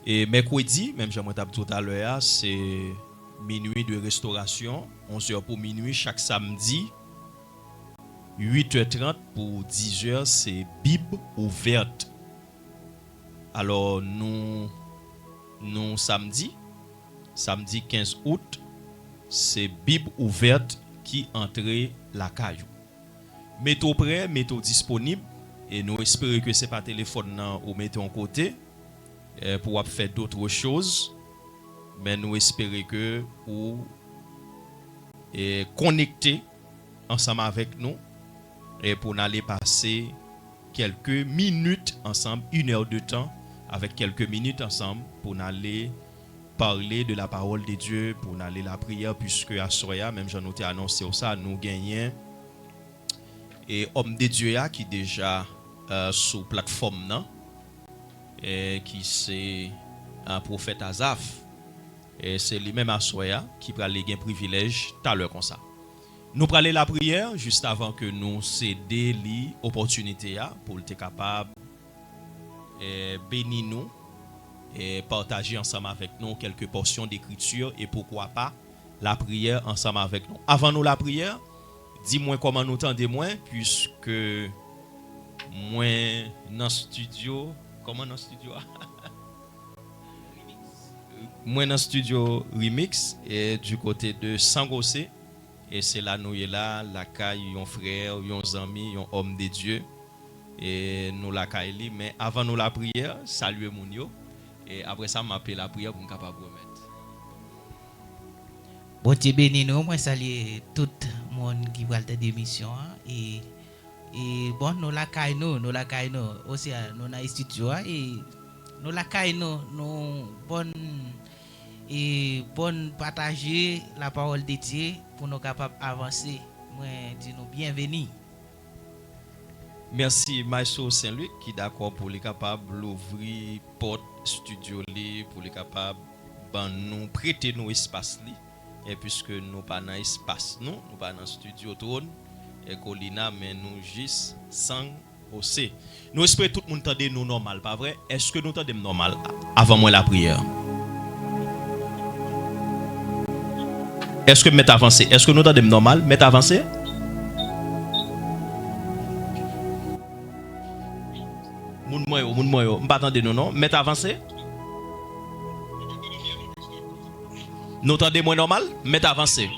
Et mercredi, même j'aimerais t'as tout à l'heure, c'est minuit de restauration, 11h pour minuit chaque samedi. 8h30 pour 10h, c'est Bible ouverte. Alors, nous samedi 15 août, c'est Bible ouverte qui entre la caillou. Mettez prêt, mettez disponible, et nous espérons que ce n'est pas téléphone ou mettez en côté pour faire d'autres choses. Mais nous espérons que vous connectez ensemble avec nous et pour aller passer quelques minutes ensemble, 1 heure de temps avec quelques minutes ensemble pour aller parler de la parole de Dieu, pour aller la prière, puisque à Soya, même j'en ai annoncé ça, nous gagnons et homme de Dieu qui déjà sur plateforme non et qui c'est un prophète Azaf et c'est lui-même à Soya qui prend les gains privilèges tout à l'heure comme ça. Nous prenons la prière juste avant que nous céder l'opportunité pour être capable de bénir nous et partager ensemble avec nous quelques portions d'écriture et pourquoi pas la prière ensemble avec nous. Avant nous la prière, dis-moi comment nous entendez moi puisque moi dans le studio, comment dans le studio moi dans le studio Remix et du côté de Sangossé. Et c'est là nous est là la caille yon frère, yon ami, yon homme de Dieu et nous la caille mais avant nous la prière, saluer moun yo et après ça m'appeler la prière pour nous capable remettre. Bon Dieu béni nous, moi saluer tout le monde qui va faire d'émission et bon nous la caille nous aussi nous dans studio et nous la caille nous bonne partager la parole de Dieu pour nous capables avancer. Moi dis nous bienvenue. Merci Maïso Saint-Luc qui d'accord pour les capables d'ouvrir porte studio li pour les capables nous prêter nos espace li et puisque nous pas dans espace nous pas dans studio trône et Colina mais nous juste sans OC. Nous espérons tout le monde entende nous normal pas vrai? Est-ce que nous entendons normal avant moi la prière? Est-ce que m'est avancé? Est-ce que nous entendons normal? M'est avancé? Moun moyo, m'pas attendre nous non? M'est avancé? Nous entendons moins normal? M'est avancé?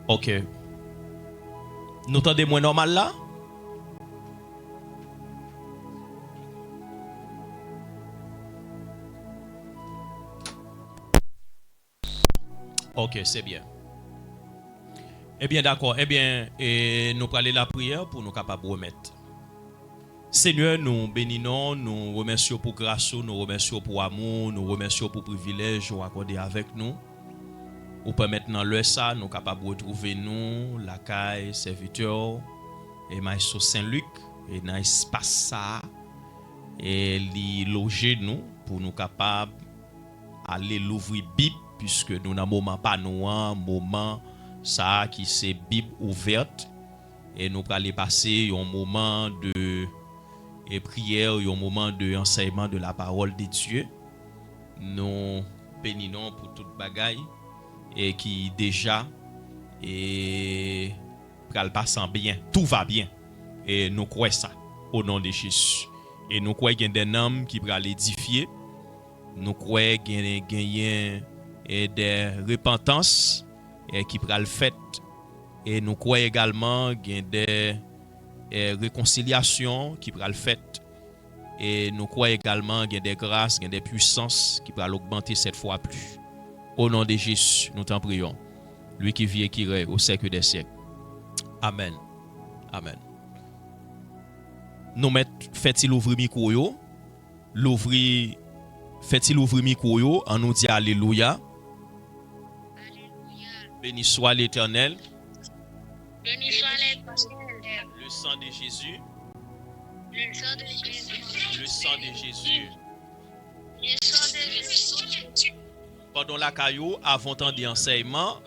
OK. Nous entendons moins normal là? OK, c'est bien. Eh bien, d'accord. Eh bien, nous prenons la prière pour nous capables de remettre. Seigneur, nous bénissons, nous remercions pour grâce, nous remercions pour amour, nous remercions pour privilège accordé avec nous. Ou permettre dans le ça, nous capables de retrouver nous, la caille, serviteur, et Maïso Saint-Luc, et dans l'espace ça, et li loger nous, pour nous capables aller l'ouvrir Bible, puisque nous n'avons moment pas nous, un moment ça qui c'est Bible ouverte, et nous allons passer un moment de prière, un moment de enseignement de la parole de Dieu. Nous bénissons pour toute bagaille et qui déjà et pral passer bien, tout va bien et nous croyons ça au nom de Jésus et nous croyons qu'il y a des hommes qui pral édifier, nous croyons qu'il y a des repentances qui pral fait et nous croyons également qu'il y a des réconciliations qui pral fait et nous croyons également qu'il y a des grâces, qu'il y a des puissances qui pral augmenter cette fois plus. Au nom de Jésus, nous t'en prions. Lui qui vit et qui règne au siècle des siècles. Amen. Amen. Nous mettons, fait-il ouvrir micro yo? Fait-il ouvrir micro yo? On nous dit Alléluia. Béni soit l'Éternel. Béni soit l'Éternel. Le sang de Jésus. Le sang de Jésus. Le sang de Jésus. Le sang de Jésus. Pendant la caillou, avant temps d'enseignement,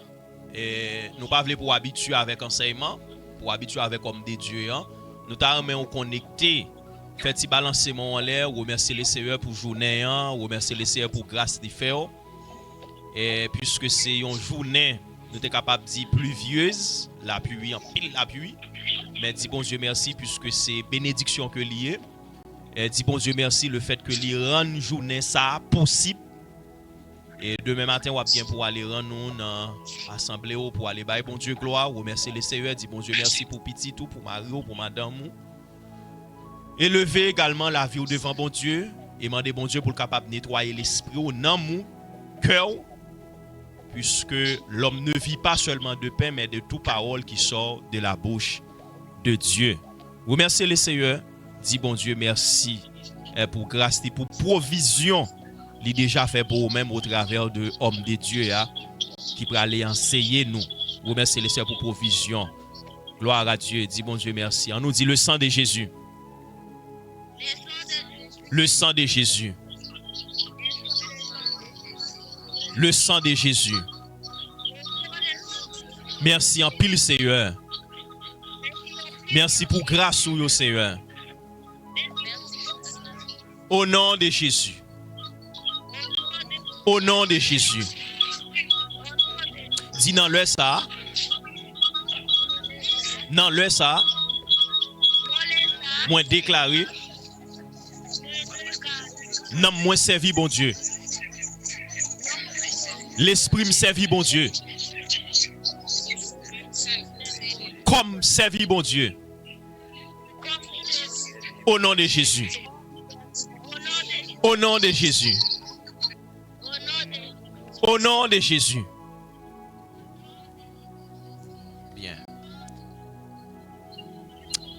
Et nous pas voulons pour habituer avec enseignement, pour habituer avec comme des dieux. Hein. Nous t'avons connecté, fait petit balancement en l'air, remercier les Seigneur pour journée, remercier les Seigneur pour grâce de faire. Et puisque c'est une journée, nous sommes capables de dire pluvieuse, la pluie, en pile la pluie. Mais dis bon Dieu merci puisque c'est bénédiction que lié. Et dis bon Dieu merci le fait que les rend journée ça possible. Et demain matin, on va bien pour aller rendre nous dans l'assemblée pour aller bailler bon Dieu gloire, remercier les Seigneur, dis bon Dieu merci pour petit tout, pour Mario, pour madame. Élever également la vie au devant bon Dieu et demander bon Dieu pour le capable de nettoyer l'esprit au dans mon cœur. Puisque l'homme ne vit pas seulement de pain, mais de toute parole qui sort de la bouche de Dieu. Remerciez le Seigneur, dis bon Dieu merci pour grâce et pour provision. Il déjà fait pour vous-même au travers de hommes de Dieu qui peut aller enseigner nous. Remerciez le Seigneur pour provision. Gloire à Dieu, dis bon Dieu merci. On nous dit le sang de Jésus. Le sang de Jésus. Le sang de Jésus. Merci en pile Seigneur. Merci pour grâce au Seigneur. Au nom de Jésus. Au nom de Jésus. Dis dans le ça. Dans le ça. Moi déclaré. Non, moi servi bon Dieu. L'esprit me servit bon Dieu. Comme servi bon Dieu. Au nom de Jésus. Au nom de Jésus. Au nom de Jésus. Bien.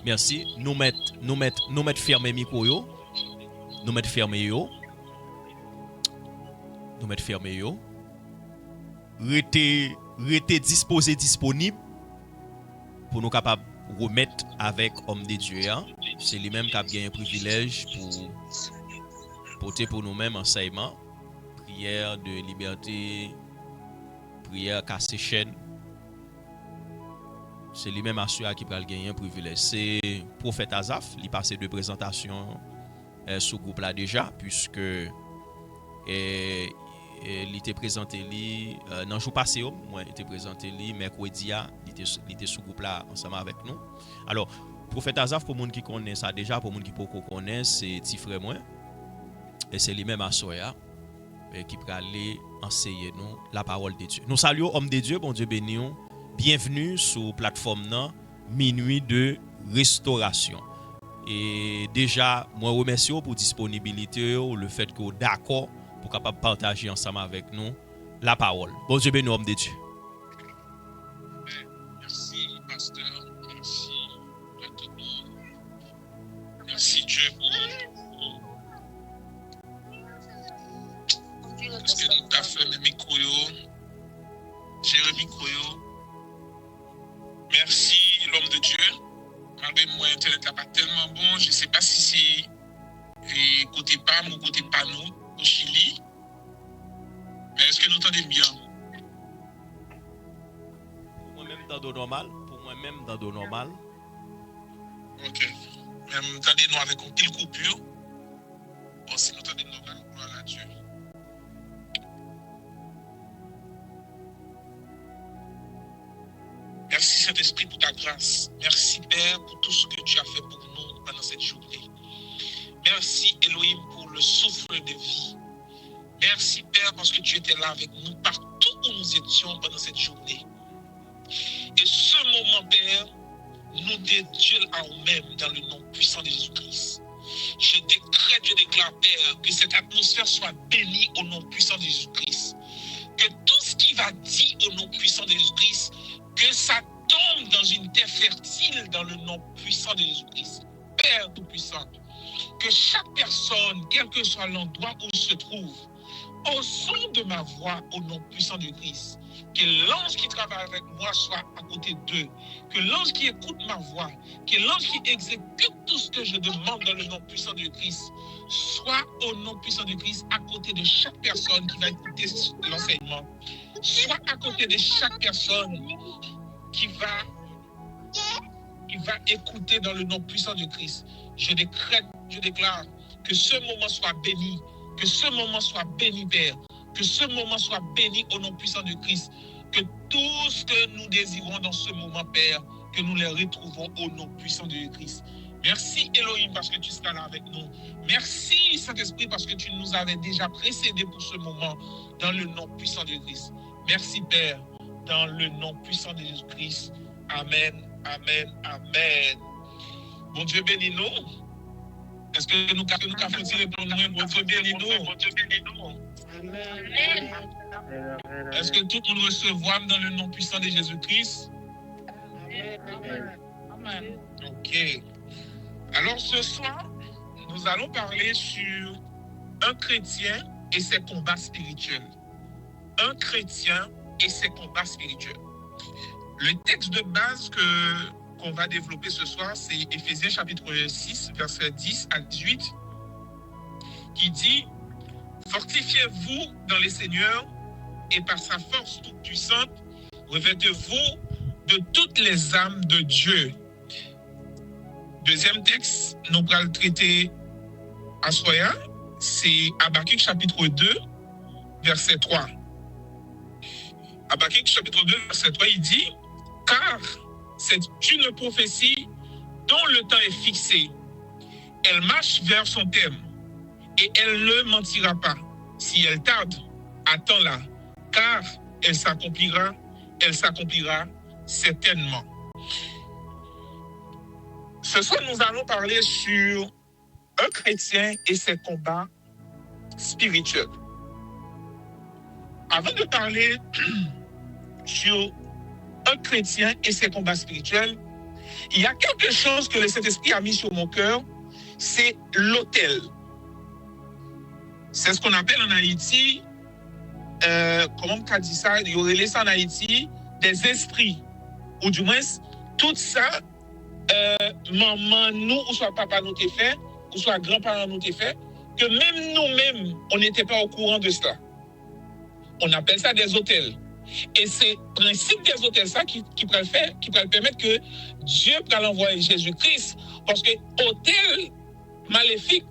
Merci. Nous mettre fermé micro yo. Nous mettre fermé yo. Nous mettre fermé yo. Rester disposé, disponible pour nous capables de remettre avec homme de Dieu. Hein? C'est lui-même qui a bien un privilège pour porter pour nous-mêmes enseignement, prière de liberté, prière casser chaîne. C'est lui-même assuré qui va gagner un privilège. C'est prophète Azaf, il passe de présentation sous groupe là déjà, puisque il était présenté dans le jour passé, moi il était présenté mercredi, il était sous groupe là ensemble avec nous. Alors, prophète Azaf pour les gens qui connaissent ça déjà, pour les gens qui ne connaissent, c'est petit frère moi. Et c'est lui-même à Soya qui peut aller enseigner nous la parole de Dieu. Nous saluons homme de Dieu, bon Dieu béni. Bienvenue sur la plateforme Minuit de Restauration. Et déjà, moi remercie pour disponibilité, le fait que vous êtes d'accord pour capable partager ensemble avec nous la parole. Bon Dieu béni, homme de Dieu. Merci, pasteur. Merci, Anthony. Merci, Dieu, parce que nous avons fait mes micros. Jérémy Koyo. Merci, l'homme de Dieu. Malgré moi, Internet n'est pas tellement bon. Je ne sais pas si c'est côté PAM ou côté PANO au Chili. Mais est-ce que nous entendez bien? Pour moi-même, dans le normal. Ok. Même entendez-nous avec une pile coupure. Bon, si nous entendez normal, gloire à Dieu. Merci Saint-Esprit pour ta grâce. Merci Père pour tout ce que tu as fait pour nous pendant cette journée. Merci Elohim pour le souffle de vie. Merci Père parce que tu étais là avec nous partout où nous étions pendant cette journée. Et ce moment Père, nous dédions à nous-mêmes dans le nom puissant de Jésus-Christ. Je décrète, je déclare Père que cette atmosphère soit bénie au nom puissant de Jésus-Christ. Que tout ce qui va dire au nom puissant de Jésus-Christ, que ça tombe dans une terre fertile dans le nom puissant de Jésus-Christ. Père Tout-Puissant, que chaque personne, quel que soit l'endroit où se trouve, au son de ma voix, au nom puissant de Christ, Que l'ange qui travaille avec moi soit à côté d'eux. Que l'ange qui écoute ma voix, que l'ange qui exécute tout ce que je demande dans le nom puissant de Christ, soit au nom puissant de Christ à côté de chaque personne qui va écouter l'enseignement. Soit à côté de chaque personne qui va écouter dans le nom puissant de Christ. Je décrète, je déclare que ce moment soit béni, que ce moment soit béni, Père, que ce moment soit béni au nom puissant de Christ, que tout ce que nous désirons dans ce moment, Père, que nous les retrouvons au nom puissant de Christ. Merci Elohim parce que tu seras là avec nous. Merci Saint-Esprit parce que tu nous avais déjà précédés pour ce moment dans le nom puissant de Christ. Merci Père, dans le nom puissant de Jésus-Christ. Amen, amen, amen. Bon Dieu bénis nous. Est-ce que nous avons tiré pour nous? Bon Dieu bénis nous. Bon Dieu bénis nous. Est-ce que tout le monde recevra dans le nom puissant de Jésus-Christ? Amen. Ok. Alors ce soir, nous allons parler sur un chrétien et ses combats spirituels. Un chrétien et ses combats spirituels. Le texte de base qu'on va développer ce soir, c'est Éphésiens chapitre 6, versets 10 à 18, qui dit « Fortifiez-vous dans les seigneurs et par sa force toute puissante, revêtez-vous de toutes les âmes de Dieu. » Deuxième texte, nous allons le traiter à Soya, c'est Habakkuk chapitre 2, verset 3. Habakkuk chapitre 2, verset 3, il dit « Car c'est une prophétie dont le temps est fixé. Elle marche vers son terme et elle ne mentira pas. Si elle tarde, attends-la, car elle s'accomplira certainement. » Ce soir, nous allons parler sur un chrétien et ses combats spirituels. Avant de parler sur un chrétien et ses combats spirituels, il y a quelque chose que le Saint-Esprit a mis sur mon cœur, c'est l'autel. C'est ce qu'on appelle en Haïti, comment on dit ça, il y aurait laissé en Haïti des esprits, ou du moins, tout ça, maman nous, ou soit papa nous t'ai fait, ou soit grand-parent nous t'ai fait, que même nous-mêmes, on n'était pas au courant de cela. On appelle ça des autels. Et c'est le principe des autels ça qui peut le faire, qui peut le permettre que Dieu peut l'envoyer Jésus-Christ. Parce que autel maléfique,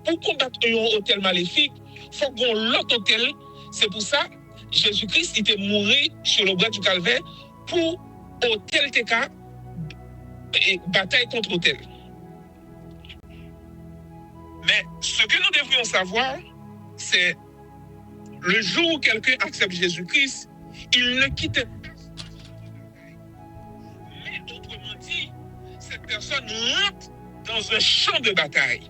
pour combattre un autel maléfique, il faut qu'on l'autre autel. C'est pour ça Jésus-Christ il était mort sur le bois du calvaire pour autel TK et bataille contre autel. Mais ce que nous devrions savoir, c'est le jour où quelqu'un accepte Jésus-Christ, il ne quitte pas. Mais autrement dit, cette personne rentre dans un champ de bataille.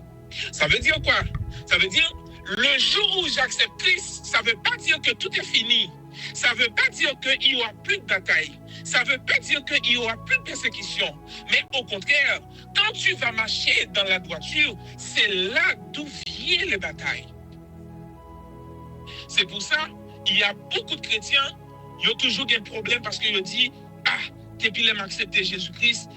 Ça veut dire quoi? Ça veut dire, le jour où j'accepte Christ, ça ne veut pas dire que tout est fini. Ça ne veut pas dire qu'il n'y aura plus de bataille. Ça ne veut pas dire qu'il n'y aura plus de persécution. Mais au contraire, quand tu vas marcher dans la droiture, c'est là d'où viennent les batailles. C'est pour ça, il y a beaucoup de chrétiens, ils ont toujours des problèmes parce qu'ils disent « Ah, depuis qu'ils ont accepté Jésus-Christ,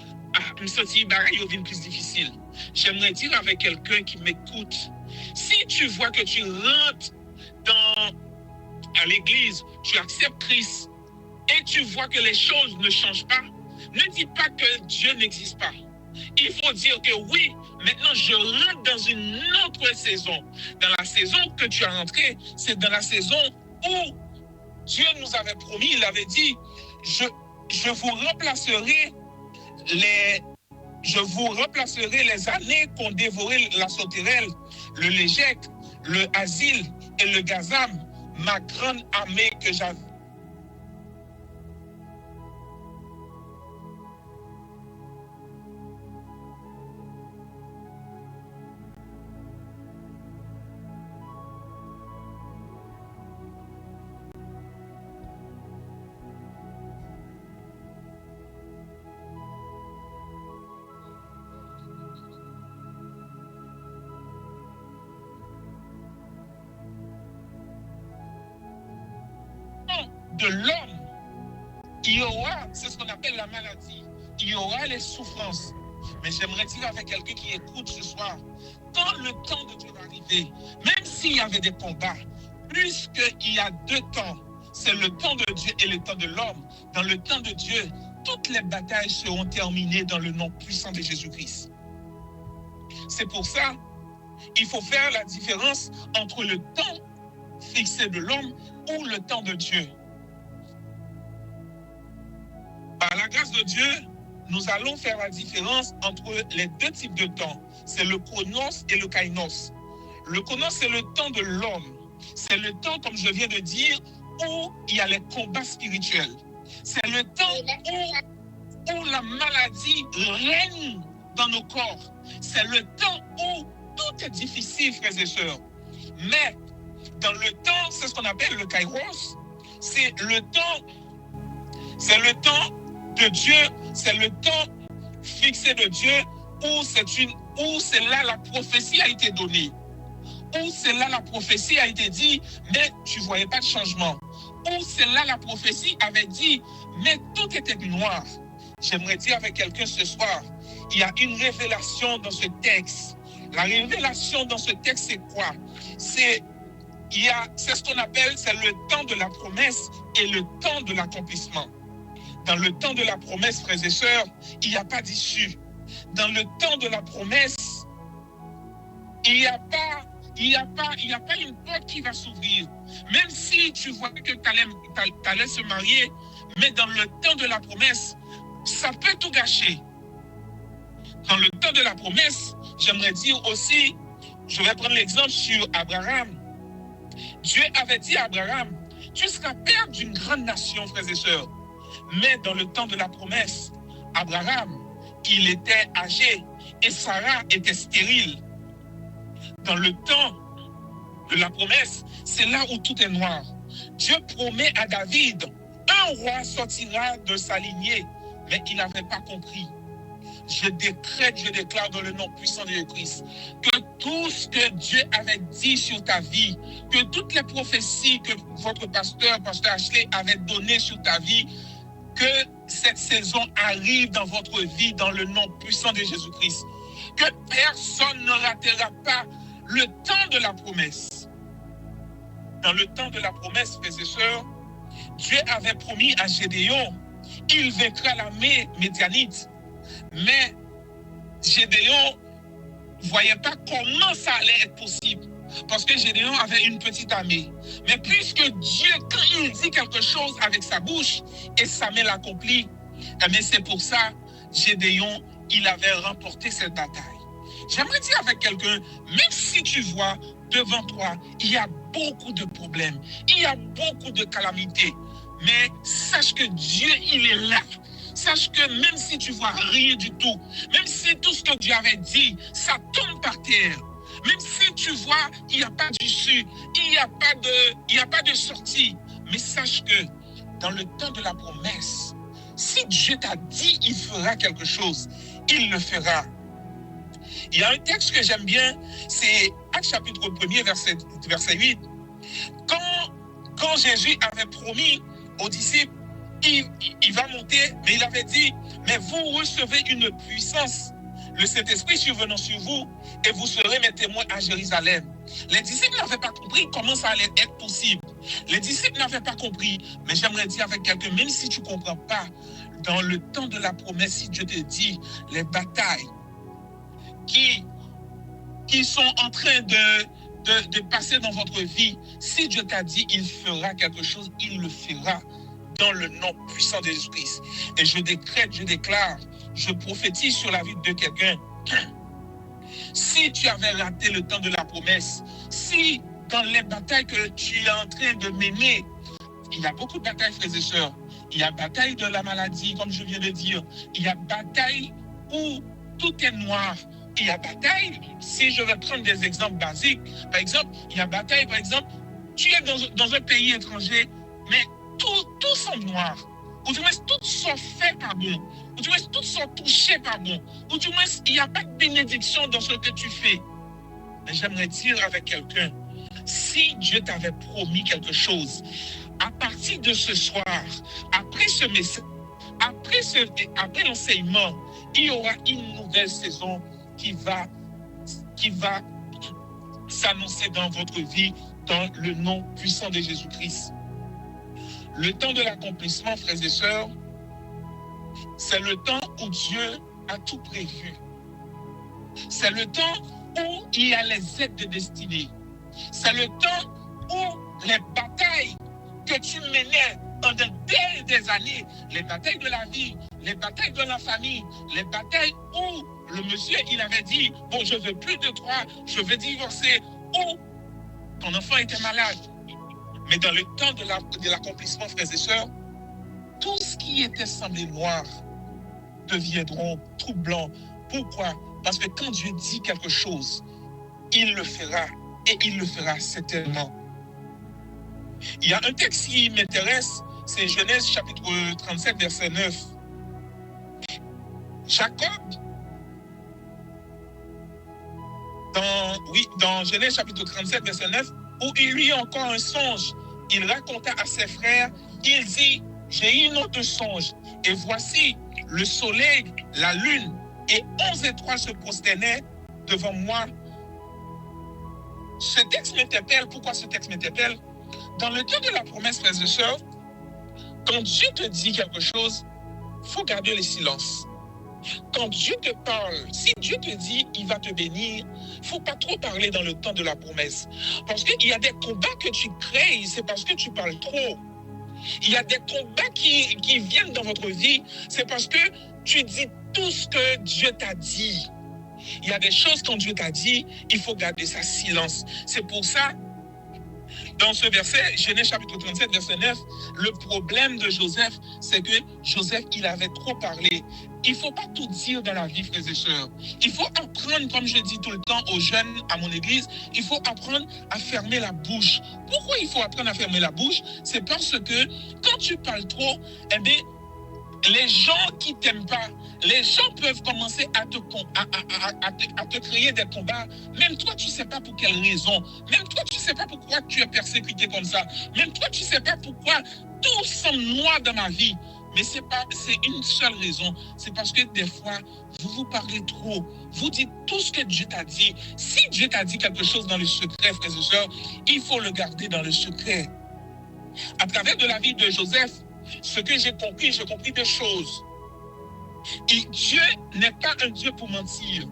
je me sens que ils deviennent plus difficile. » J'aimerais dire avec quelqu'un qui m'écoute, si tu vois que tu rentres à l'église, tu acceptes Christ et tu vois que les choses ne changent pas, ne dis pas que Dieu n'existe pas. Il faut dire que oui, maintenant je rentre dans une autre saison. Dans la saison que tu as rentré, c'est dans la saison où Dieu nous avait promis, il avait dit, je vous remplacerai les années qu'ont dévoré la sauterelle, le légec, le asile et le gazam, ma grande armée que j'avais. De l'homme Il y aura, c'est ce qu'on appelle la maladie. Il y aura les souffrances. Mais j'aimerais dire avec quelqu'un qui écoute ce soir, quand le temps de Dieu va arriver, même s'il y avait des combats, puisqu'il y a deux temps, c'est le temps de Dieu et le temps de l'homme. Dans le temps de Dieu, toutes les batailles seront terminées dans le nom puissant de Jésus-Christ. C'est pour ça, il faut faire la différence entre le temps fixé de l'homme ou le temps de Dieu. Par la grâce de Dieu, nous allons faire la différence entre les deux types de temps. C'est le chronos et le kainos. Le chronos, c'est le temps de l'homme. C'est le temps, comme je viens de dire, où il y a les combats spirituels. C'est le temps où la maladie règne dans nos corps. C'est le temps où tout est difficile, frères et sœurs. Mais dans le temps, c'est ce qu'on appelle le kairos. C'est le temps de Dieu, c'est le temps fixé de Dieu où c'est là la prophétie a été donnée. Où c'est là la prophétie a été dit, mais tu ne voyais pas de changement. Où c'est là la prophétie avait dit, mais tout était noir. J'aimerais dire avec quelqu'un ce soir, il y a une révélation dans ce texte. La révélation dans ce texte, c'est quoi? C'est ce qu'on appelle, c'est le temps de la promesse et le temps de l'accomplissement. Dans le temps de la promesse, frères et sœurs, il n'y a pas d'issue. Dans le temps de la promesse, il n'y a pas une porte qui va s'ouvrir. Même si tu vois que tu allais se marier, mais dans le temps de la promesse, ça peut tout gâcher. Dans le temps de la promesse, j'aimerais dire aussi, je vais prendre l'exemple sur Abraham. Dieu avait dit à Abraham, tu seras père d'une grande nation, frères et sœurs. Mais dans le temps de la promesse, Abraham, il était âgé et Sarah était stérile. Dans le temps de la promesse, c'est là où tout est noir. Dieu promet à David, un roi sortira de sa lignée, mais il n'avait pas compris. Je décrète, je déclare dans le nom puissant de Jésus-Christ que tout ce que Dieu avait dit sur ta vie, que toutes les prophéties que votre pasteur Ashley, avait données sur ta vie, que cette saison arrive dans votre vie dans le nom puissant de Jésus-Christ. Que personne ne ratera pas le temps de la promesse. Dans le temps de la promesse, frères et sœurs, Dieu avait promis à Gédéon, il vaincra l'armée médianite. Mais Gédéon ne voyait pas comment ça allait être possible. Parce que Gédéon avait une petite armée. Mais puisque Dieu, quand il dit quelque chose avec sa bouche, et sa main l'accomplit, mais c'est pour ça, Gédéon, il avait remporté cette bataille. J'aimerais dire avec quelqu'un, même si tu vois devant toi, il y a beaucoup de problèmes, il y a beaucoup de calamités, mais sache que Dieu, il est là. Sache que même si tu vois rien du tout, même si tout ce que Dieu avait dit, ça tombe par terre, même si tu vois, il n'y a pas d'issue, il n'y a pas de sortie, mais sache que dans le temps de la promesse, si Dieu t'a dit il fera quelque chose, il le fera. Il y a un texte que j'aime bien, c'est Actes chapitre 1er, verset 8. Quand Jésus avait promis aux disciples, il va monter, mais il avait dit, mais vous recevez une puissance, le Saint-Esprit survenant sur vous, et vous serez mes témoins à Jérusalem. Les disciples n'avaient pas compris comment ça allait être possible. Les disciples n'avaient pas compris, mais j'aimerais dire avec quelqu'un, même si tu ne comprends pas, dans le temps de la promesse, si Dieu te dit, les batailles qui sont en train de passer dans votre vie, si Dieu t'a dit, il fera quelque chose, il le fera. Dans le nom puissant de Jésus-Christ. Et je décrète, je déclare, je prophétise sur la vie de quelqu'un. Si tu avais raté le temps de la promesse, si dans les batailles que tu es en train de mener, il y a beaucoup de batailles, frères et sœurs. Il y a bataille de la maladie, comme je viens de dire. Il y a bataille où tout est noir. Il y a bataille, si je vais prendre des exemples basiques, par exemple, il y a bataille, par exemple, tu es dans un pays étranger, mais tout semble noir. Ou du moins, tout sont faits par bon. Ou du moins, tout sont touchés par bon. Ou du moins, il n'y a pas de bénédiction dans ce que tu fais. Mais j'aimerais dire avec quelqu'un, si Dieu t'avait promis quelque chose, à partir de ce soir, après ce message, après l'enseignement, il y aura une nouvelle saison qui va s'annoncer dans votre vie dans le nom puissant de Jésus-Christ. Le temps de l'accomplissement, frères et sœurs, c'est le temps où Dieu a tout prévu. C'est le temps où il y a les aides de destinée. C'est le temps où les batailles que tu menais pendant des années, les batailles de la vie, les batailles de la famille, les batailles où le monsieur, il avait dit, bon, je veux plus de toi, je veux divorcer, ou ton enfant était malade. Mais dans le temps de l'accomplissement, frères et sœurs, tout ce qui était semblé noir deviendront troublants. Pourquoi? Parce que quand Dieu dit quelque chose, il le fera, et il le fera certainement. Il y a un texte qui m'intéresse, c'est Genèse chapitre 37, verset 9. Jacob, dans Genèse chapitre 37, verset 9, où il eut encore un songe, il raconta à ses frères, il dit, j'ai eu un autre songe, et voici le soleil, la lune, et 11 étoiles se prosternaient devant moi. Ce texte m'interpelle. Pourquoi ce texte m'interpelle? Dans le temps de la promesse, frères et sœurs, quand Dieu te dit quelque chose, il faut garder le silence. Quand Dieu te parle, si Dieu te dit il va te bénir, il ne faut pas trop parler dans le temps de la promesse. Parce qu'il y a des combats que tu crées, c'est parce que tu parles trop. Il y a des combats qui viennent dans votre vie, c'est parce que tu dis tout ce que Dieu t'a dit. Il y a des choses quand Dieu t'a dit, il faut garder ça silence. C'est pour ça, dans ce verset, Genèse chapitre 37, verset 9, le problème de Joseph, c'est que Joseph, il avait trop parlé. Il ne faut pas tout dire dans la vie, frères et sœurs. Il faut apprendre, comme je dis tout le temps aux jeunes à mon église, il faut apprendre à fermer la bouche. Pourquoi il faut apprendre à fermer la bouche? C'est parce que quand tu parles trop, eh bien, les gens qui ne t'aiment pas, les gens peuvent commencer à te créer des combats. Même toi, tu ne sais pas pour quelle raison. Même toi, tu ne sais pas pourquoi tu es persécuté comme ça. Même toi, tu ne sais pas pourquoi tout semble noir dans ma vie. Mais c'est une seule raison. C'est parce que des fois, vous parlez trop. Vous dites tout ce que Dieu t'a dit. Si Dieu t'a dit quelque chose dans le secret, frères et sœurs, il faut le garder dans le secret. À travers de la vie de Joseph, ce que j'ai compris deux choses. Et Dieu n'est pas un Dieu pour mentir.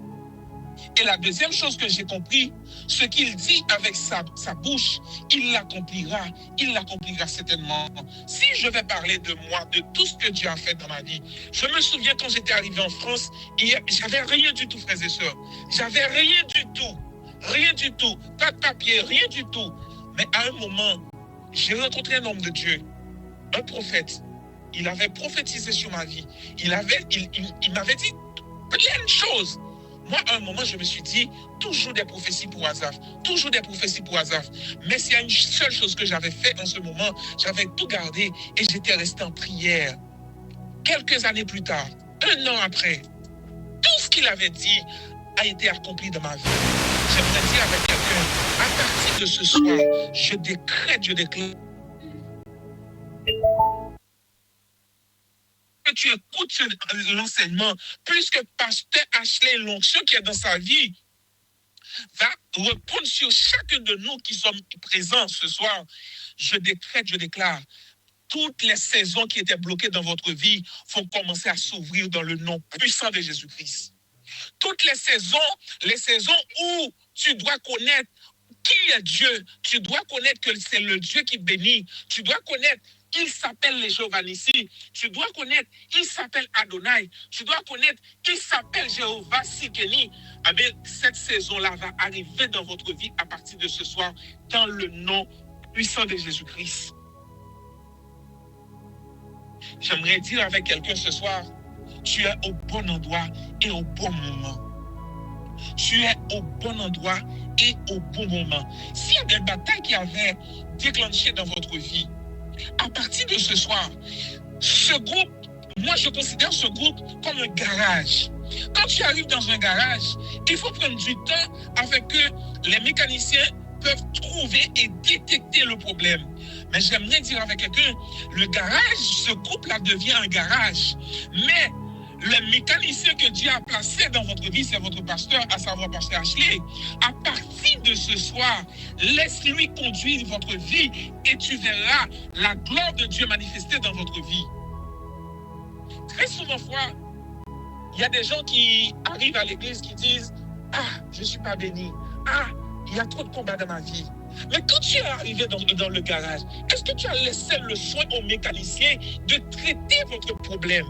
Et la deuxième chose que j'ai compris, ce qu'il dit avec sa bouche, il l'accomplira certainement. Si je vais parler de moi, de tout ce que Dieu a fait dans ma vie, je me souviens quand j'étais arrivé en France, j'avais rien du tout, frères et sœurs. J'avais rien du tout, pas de papier, rien du tout. Mais à un moment, j'ai rencontré un homme de Dieu, un prophète. Il avait prophétisé sur ma vie. Il m'avait dit plein de choses. Moi, à un moment, je me suis dit, toujours des prophéties pour Asaph. Toujours des prophéties pour Asaph. Mais s'il y a une seule chose que j'avais fait en ce moment, j'avais tout gardé et j'étais resté en prière. Quelques années plus tard, 1 an après, tout ce qu'il avait dit a été accompli dans ma vie. J'aimerais dire avec quelqu'un, à partir de ce soir, je déclare, que tu écoutes l'enseignement, plus que pasteur Ashley, l'onction qui est dans sa vie, va répondre sur chacun de nous qui sommes présents ce soir. Je déclare, toutes les saisons qui étaient bloquées dans votre vie vont commencer à s'ouvrir dans le nom puissant de Jésus-Christ. Toutes les saisons où tu dois connaître qui est Dieu, tu dois connaître que c'est le Dieu qui bénit, tu dois connaître il s'appelle les Jéhovah Nissi. Tu dois connaître, il s'appelle Adonai. Tu dois connaître, il s'appelle Jéhovah Sikeni. Eh bien, cette saison-là va arriver dans votre vie à partir de ce soir, dans le nom puissant de Jésus-Christ. J'aimerais dire avec quelqu'un ce soir, tu es au bon endroit et au bon moment. Tu es au bon endroit et au bon moment. S'il y a des batailles qui avaient déclenché dans votre vie, à partir de ce soir, ce groupe, moi je considère ce groupe comme un garage. Quand tu arrives dans un garage, il faut prendre du temps afin que les mécaniciens peuvent trouver et détecter le problème. Mais j'aimerais dire avec quelqu'un, le garage, ce groupe-là devient un garage. Mais le mécanicien que Dieu a placé dans votre vie, c'est votre pasteur, à savoir pasteur Ashley. À partir de ce soir, laisse-lui conduire votre vie et tu verras la gloire de Dieu manifestée dans votre vie. Très souvent, il y a des gens qui arrivent à l'église qui disent « Ah, je ne suis pas béni. Ah, il y a trop de combats dans ma vie. » Mais quand tu es arrivé dans le garage, est-ce que tu as laissé le soin au mécanicien de traiter votre problème?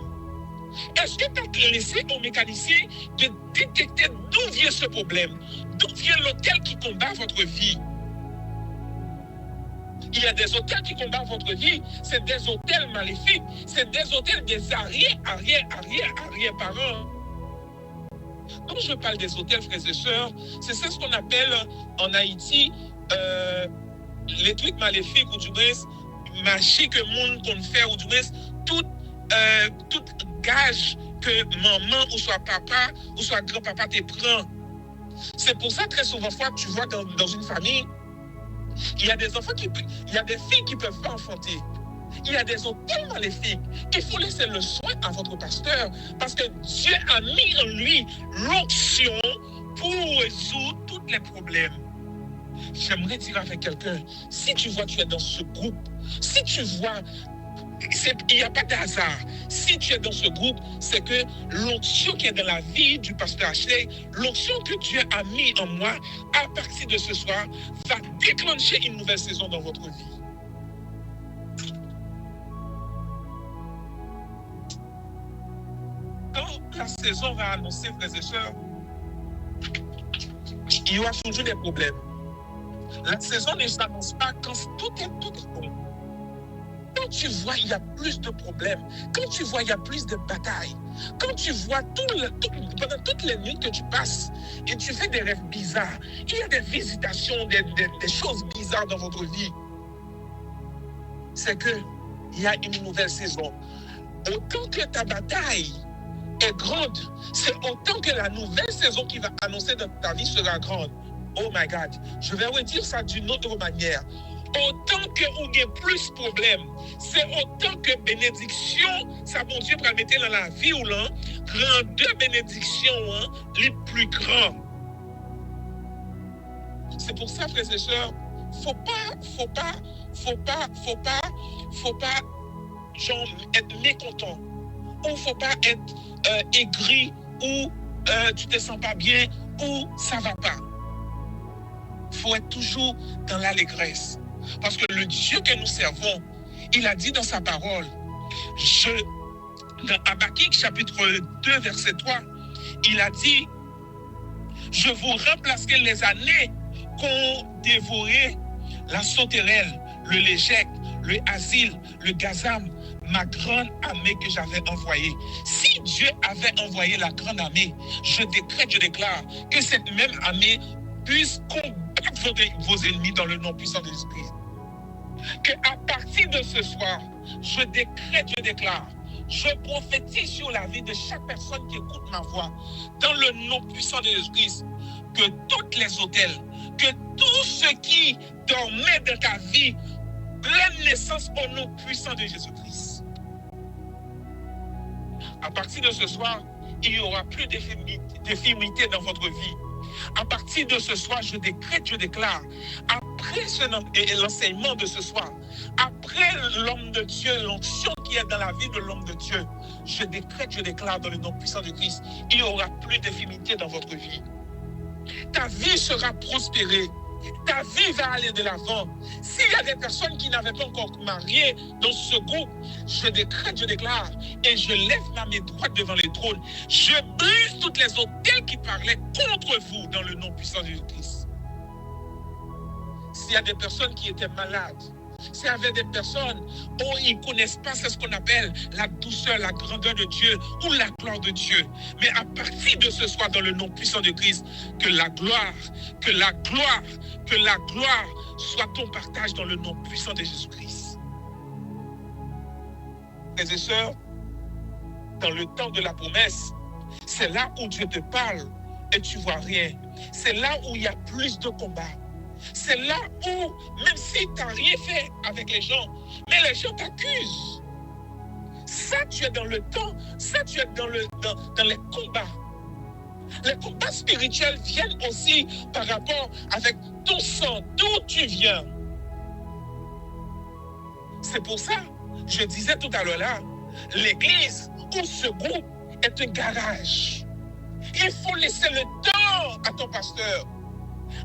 Est-ce que tu as laissé au mécanicien de détecter d'où vient ce problème? D'où vient l'autel qui combat votre vie? Il y a des autels qui combattent votre vie, c'est des autels maléfiques, c'est des autels des arrière-parents. Quand je parle des autels, frères et sœurs, c'est ça ce qu'on appelle en Haïti les trucs maléfiques, ou du moins magiques que le monde qu'on fait, ou du moins tout gage que maman ou soit papa ou soit grand-papa te prend. C'est pour ça très souvent tu vois dans une famille, il y a des enfants il y a des filles qui ne peuvent pas enfanter. Il y a des hôtels maléfiques. Il faut laisser le soin à votre pasteur parce que Dieu a mis en lui l'onction pour résoudre tous les problèmes. J'aimerais dire avec quelqu'un, si tu vois tu es dans ce groupe, si tu vois, il n'y a pas de hasard. Si tu es dans ce groupe, c'est que l'onction qui est dans la vie du pasteur Ashley, l'onction que Dieu a mis en moi, à partir de ce soir, va déclencher une nouvelle saison dans votre vie. Quand la saison va annoncer, frères et sœurs, il y aura toujours des problèmes. La saison ne s'annonce pas quand tout est bon. Quand tu vois, il y a plus de problèmes. Quand tu vois, il y a plus de batailles. Quand tu vois, pendant toutes les nuits que tu passes et tu fais des rêves bizarres, il y a des visitations, des choses bizarres dans votre vie. C'est qu'il y a une nouvelle saison. Autant que ta bataille est grande, c'est autant que la nouvelle saison qui va annoncer dans ta vie sera grande. Oh my God, je vais redire ça d'une autre manière. Autant que vous avez plus de problèmes, c'est autant que bénédiction, ça bon Dieu pour mettre dans la vie ou là, grand deux bénédictions les plus grands. C'est pour ça, frères et sœurs, faut pas genre être mécontent, ou faut pas être aigri, ou tu te sens pas bien, ou ça va pas. Faut être toujours dans l'allégresse. Parce que le Dieu que nous servons, il a dit dans sa parole, dans Habakkuk chapitre 2 verset 3, il a dit, je vous remplacerai les années qu'ont dévoré la sauterelle, le léjec, le asile, le gazam, ma grande armée que j'avais envoyée. Si Dieu avait envoyé la grande armée, je déclare que cette même armée puisse combattre vos ennemis dans le nom puissant de l'Esprit. Qu'à partir de ce soir, je déclare, je prophétise sur la vie de chaque personne qui écoute ma voix, dans le nom puissant de l'Esprit, que toutes les autels, que tout ce qui dormait dans ta vie prenne naissance au nom puissant de Jésus-Christ. À partir de ce soir, il n'y aura plus d'infirmité dans votre vie. À partir de ce soir, je déclare, après l'enseignement de ce soir, après l'homme de Dieu, l'onction qui est dans la vie de l'homme de Dieu, je déclare dans le nom puissant de Christ, il n'y aura plus d'infirmité dans votre vie. Ta vie sera prospérée. Ta vie va aller de l'avant. S'il y a des personnes qui n'avaient pas encore marié dans ce groupe, je déclare et je lève ma main droite devant les trônes. Je brise toutes les autels qui parlaient contre vous dans le nom puissant de Christ. S'il y a des personnes qui étaient malades, s'il y avait des personnes ils ne connaissent pas ce qu'on appelle la douceur, la grandeur de Dieu ou la gloire de Dieu. Mais à partir de ce soir, dans le nom puissant de Christ, que la gloire soit ton partage dans le nom puissant de Jésus-Christ. Frères et sœurs, dans le temps de la promesse, c'est là où Dieu te parle et tu vois rien. C'est là où il y a plus de combats. C'est là où, même si tu n'as rien fait avec les gens, mais les gens t'accusent. Ça, tu es dans le temps, ça, tu es dans les combats. Les combats spirituels viennent aussi par rapport avec ton sang, d'où tu viens. C'est pour ça, je disais tout à l'heure là, l'église ou ce groupe est un garage. Il faut laisser le temps à ton pasteur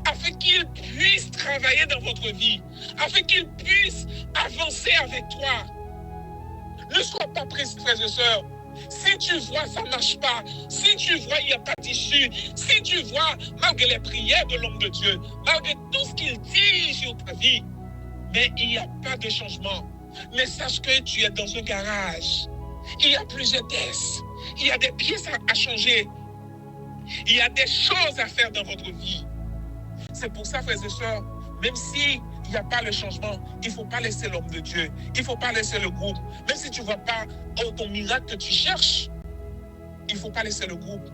afin qu'il puisse travailler dans votre vie, afin qu'il puisse avancer avec toi. Ne sois pas triste, frères et sœurs. Si tu vois, ça ne marche pas. Si tu vois, il n'y a pas d'issue. Si tu vois, malgré les prières de l'homme de Dieu, malgré tout ce qu'il dit sur ta vie, mais il n'y a pas de changement. Mais sache que tu es dans un garage. Il y a plusieurs tests. Il y a des pièces à changer. Il y a des choses à faire dans votre vie. C'est pour ça, frères et sœurs, même si il n'y a pas le changement, il ne faut pas laisser l'homme de Dieu. Il ne faut pas laisser le groupe. Même si tu ne vois pas ton miracle que tu cherches, il ne faut pas laisser le groupe.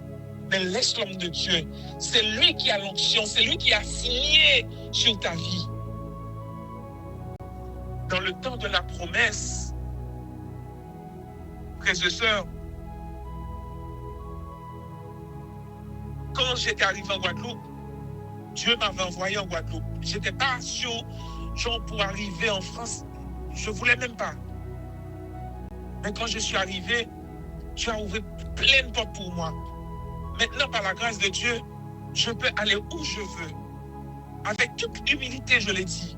Mais laisse l'homme de Dieu. C'est lui qui a l'onction. C'est lui qui a signé sur ta vie. Dans le temps de la promesse, frères et sœurs, quand j'étais arrivé en Guadeloupe, Dieu m'avait envoyé en Guadeloupe. Je n'étais pas sûr, genre, pour arriver en France. Je ne voulais même pas. Mais quand je suis arrivé, Dieu a ouvert plein de portes pour moi. Maintenant, par la grâce de Dieu, je peux aller où je veux. Avec toute humilité, je l'ai dit.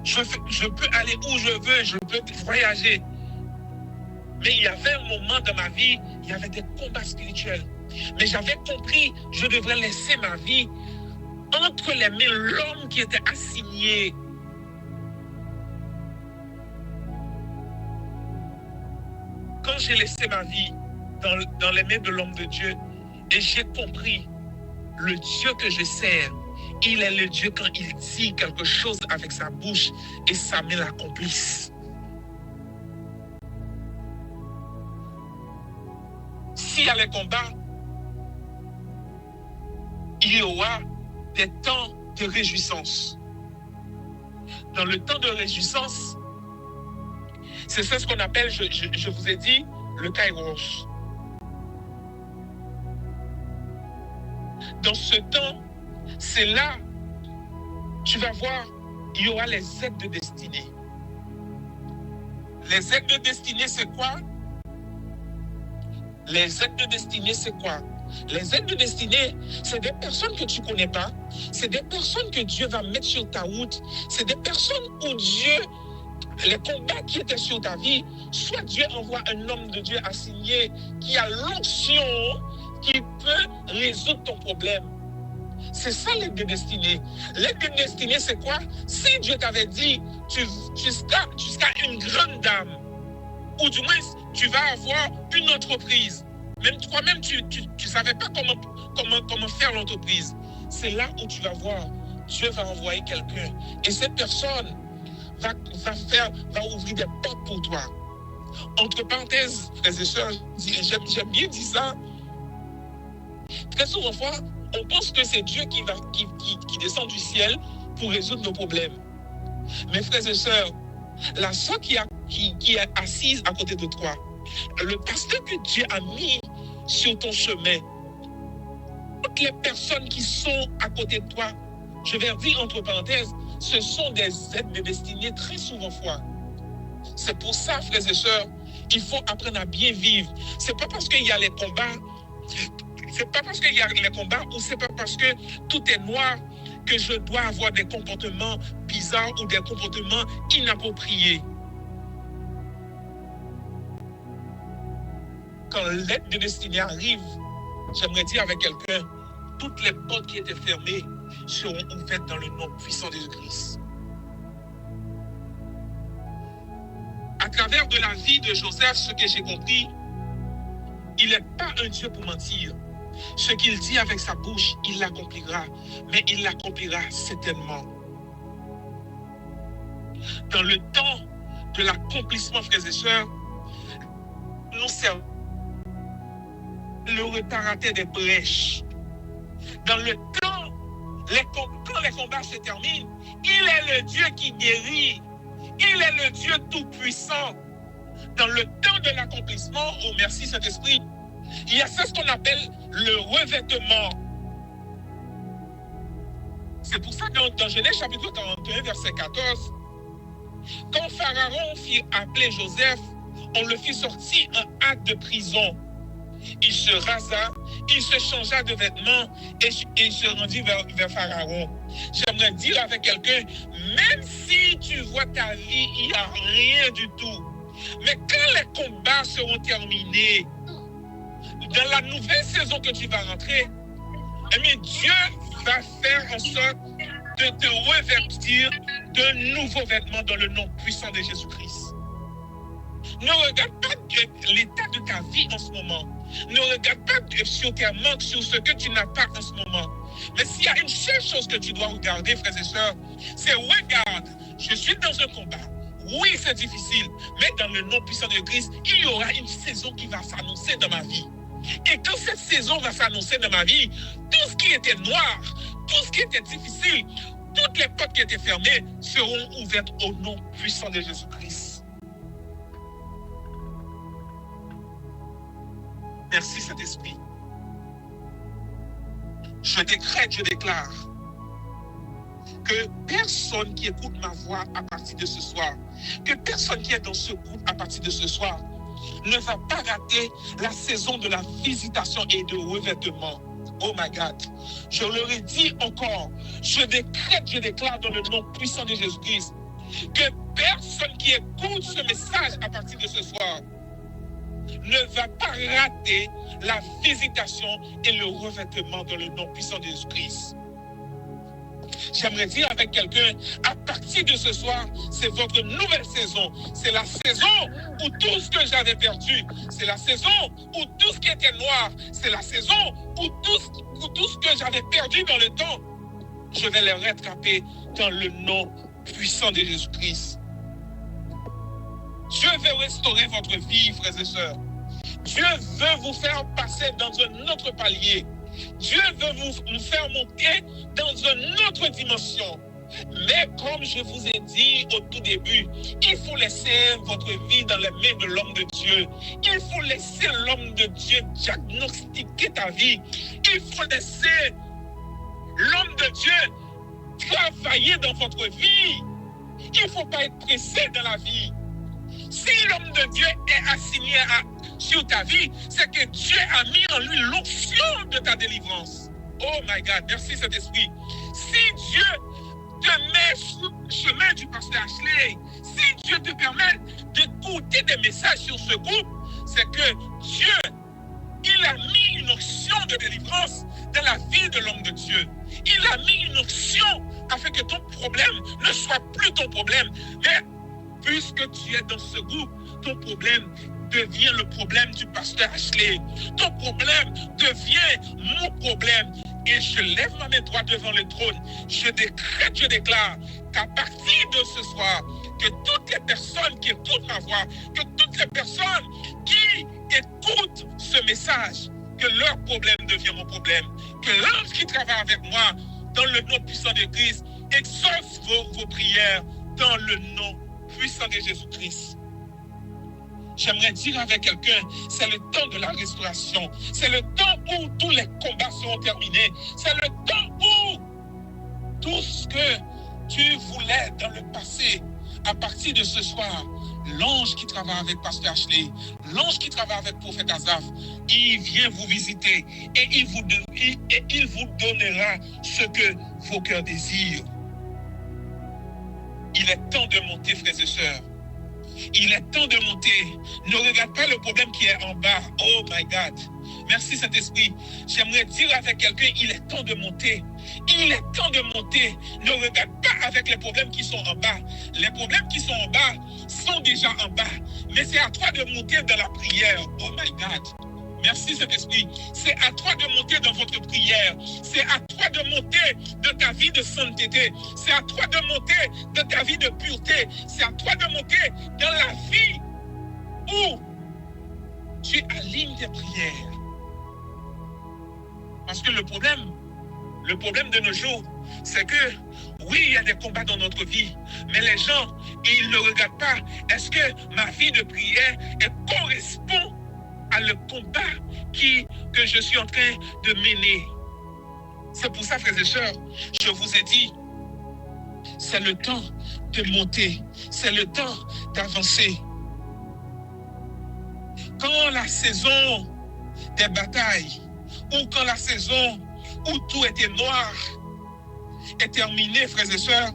Je peux aller où je veux, je peux voyager. Mais il y avait un moment dans ma vie, il y avait des combats spirituels. Mais j'avais compris, je devrais laisser ma vie entre les mains de l'homme qui était assigné. Quand j'ai laissé ma vie dans les mains de l'homme de Dieu, et j'ai compris, le Dieu que je sers, il est le Dieu quand il dit quelque chose avec sa bouche et sa main l'accomplisse. S'il y a les combats, il y aura des temps de réjouissance. Dans le temps de réjouissance, c'est ce qu'on appelle, je vous ai dit, le kairos. Dans ce temps, c'est là, tu vas voir, il y aura les aides de destinée. Les aides de destinée, c'est quoi? Les aides de destinée, c'est quoi? Les aides de destinée, c'est des personnes que tu ne connais pas. C'est des personnes que Dieu va mettre sur ta route. C'est des personnes où Dieu, les combats qui étaient sur ta vie, soit Dieu envoie un homme de Dieu assigné qui a l'onction qui peut résoudre ton problème. C'est ça l'aide de destinée. L'aide de destinée, c'est quoi? Si Dieu t'avait dit, tu seras une grande dame, ou du moins, tu vas avoir une entreprise. Même toi-même, tu ne savais pas comment faire l'entreprise. C'est là où tu vas voir, Dieu va envoyer quelqu'un. Et cette personne va ouvrir des portes pour toi. Entre parenthèses, frères et sœurs, j'aime bien dire ça. Très souvent, on pense que c'est Dieu qui descend du ciel pour résoudre nos problèmes. Mais frères et sœurs, la sœur qui est assise à côté de toi, le pasteur que Dieu a mis sur ton chemin, toutes les personnes qui sont à côté de toi, je vais dire entre parenthèses, ce sont des aides de destinée très souvent fois. C'est pour ça, frères et sœurs, il faut apprendre à bien vivre. C'est pas parce qu'il y a les combats, c'est pas parce qu'il y a les combats ou c'est pas parce que tout est noir que je dois avoir des comportements bizarres ou des comportements inappropriés. Quand l'aide de destinée arrive, j'aimerais dire avec quelqu'un, toutes les portes qui étaient fermées seront ouvertes dans le nom puissant de Christ. À travers de la vie de Joseph, ce que j'ai compris, il n'est pas un Dieu pour mentir. Ce qu'il dit avec sa bouche, il l'accomplira, mais il l'accomplira certainement. Dans le temps de l'accomplissement, frères et sœurs, nous servons le retardataire des brèches. Dans le temps quand les combats se terminent, il est le Dieu qui guérit. Il est le Dieu tout-puissant. Dans le temps de l'accomplissement, oh merci Saint-Esprit, il y a ce qu'on appelle le revêtement. C'est pour ça que dans Genèse chapitre 41, verset 14, quand Pharaon fit appeler Joseph, on le fit sortir un hâte de prison. Il se rasa, il se changea de vêtements et il se rendit vers Pharaon. J'aimerais dire avec quelqu'un, même si tu vois ta vie, il n'y a rien du tout. Mais quand les combats seront terminés, dans la nouvelle saison que tu vas rentrer, eh bien, Dieu va faire en sorte de te revêtir de nouveaux vêtements dans le nom puissant de Jésus-Christ. Ne regarde pas l'état de ta vie en ce moment. Ne regarde pas sur tes manques, sur ce que tu n'as pas en ce moment. Mais s'il y a une seule chose que tu dois regarder, frères et sœurs, c'est regarde, je suis dans un combat. Oui, c'est difficile, mais dans le nom puissant de Christ, il y aura une saison qui va s'annoncer dans ma vie. Et quand cette saison va s'annoncer dans ma vie, tout ce qui était noir, tout ce qui était difficile, toutes les portes qui étaient fermées seront ouvertes au nom puissant de Jésus-Christ. Merci Saint-Esprit. Je décrète, je déclare que personne qui écoute ma voix à partir de ce soir, que personne qui est dans ce groupe à partir de ce soir, ne va pas rater la saison de la visitation et de revêtement. Oh my God. Je leur ai dit encore, je décrète, je déclare dans le nom puissant de Jésus-Christ, que personne qui écoute ce message à partir de ce soir ne va pas rater la visitation et le revêtement dans le nom puissant de Jésus-Christ. J'aimerais dire avec quelqu'un, à partir de ce soir, c'est votre nouvelle saison. C'est la saison où tout ce que j'avais perdu, c'est la saison où tout ce qui était noir, c'est la saison où tout ce que j'avais perdu dans le temps, je vais les rattraper dans le nom puissant de Jésus-Christ. Dieu veut restaurer votre vie, frères et sœurs. Dieu veut vous faire passer dans un autre palier. Dieu veut vous faire monter dans une autre dimension. Mais comme je vous ai dit au tout début, il faut laisser votre vie dans les mains de l'homme de Dieu. Il faut laisser l'homme de Dieu diagnostiquer ta vie. Il faut laisser l'homme de Dieu travailler dans votre vie. Il ne faut pas être pressé dans la vie. Si l'homme de Dieu est assigné sur ta vie, c'est que Dieu a mis en lui l'onction de ta délivrance. Oh my God, merci Saint-Esprit. Si Dieu te met sur le chemin du pasteur Ashley, si Dieu te permet d'écouter des messages sur ce groupe, c'est que Dieu, il a mis une onction de délivrance dans la vie de l'homme de Dieu. Il a mis une onction afin que ton problème ne soit plus ton problème. Mais puisque tu es dans ce groupe, ton problème devient le problème du pasteur Ashley. Ton problème devient mon problème. Et je lève ma main droite devant le trône. Je décrète, je déclare qu'à partir de ce soir, que toutes les personnes qui écoutent ma voix, que toutes les personnes qui écoutent ce message, que leur problème devient mon problème. Que l'ange qui travaille avec moi, dans le nom puissant de Christ, exauce vos prières dans le nom puissant de Jésus-Christ. J'aimerais dire avec quelqu'un, c'est le temps de la restauration. C'est le temps où tous les combats seront terminés. C'est le temps où tout ce que tu voulais dans le passé, à partir de ce soir, l'ange qui travaille avec Pasteur Ashley, l'ange qui travaille avec Prophète Azaf, il vient vous visiter et il vous donnera ce que vos cœurs désirent. Il est temps de monter, frères et sœurs. Il est temps de monter. Ne regarde pas le problème qui est en bas. Oh my God. Merci Saint-Esprit. J'aimerais dire avec quelqu'un, il est temps de monter. Il est temps de monter. Ne regarde pas avec les problèmes qui sont en bas. Les problèmes qui sont en bas sont déjà en bas. Mais c'est à toi de monter dans la prière. Oh my God. Merci Saint-Esprit. C'est à toi de monter dans votre prière. C'est à toi de monter dans ta vie de sainteté. C'est à toi de monter dans ta vie de pureté. C'est à toi de monter dans la vie où tu alignes tes prières. Parce que le problème de nos jours, c'est que, oui, il y a des combats dans notre vie, mais les gens, ils ne regardent pas. Est-ce que ma vie de prière correspond à le combat que je suis en train de mener? C'est pour ça, frères et sœurs, je vous ai dit, c'est le temps de monter, c'est le temps d'avancer. Quand la saison des batailles, ou quand la saison où tout était noir est terminée, frères et sœurs,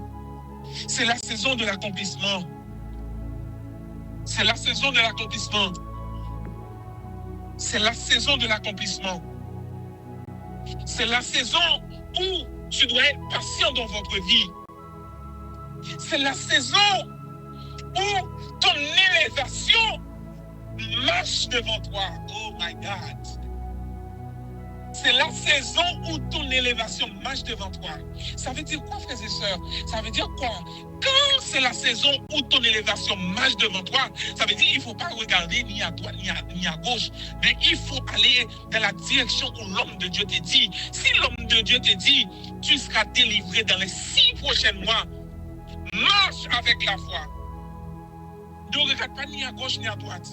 c'est la saison de l'accomplissement. C'est la saison de l'accomplissement. C'est la saison de l'accomplissement. C'est la saison où tu dois être patient dans votre vie. C'est la saison où ton élévation marche devant toi. Oh my God. C'est la saison où ton élévation marche devant toi. Ça veut dire quoi, frères et sœurs? Ça veut dire quoi? Quand c'est la saison où ton élévation marche devant toi, ça veut dire qu'il ne faut pas regarder ni à droite ni à gauche, mais il faut aller dans la direction où l'homme de Dieu te dit. Si l'homme de Dieu te dit, tu seras délivré dans les 6 prochains mois, marche avec la foi. Ne regarde pas ni à gauche ni à droite.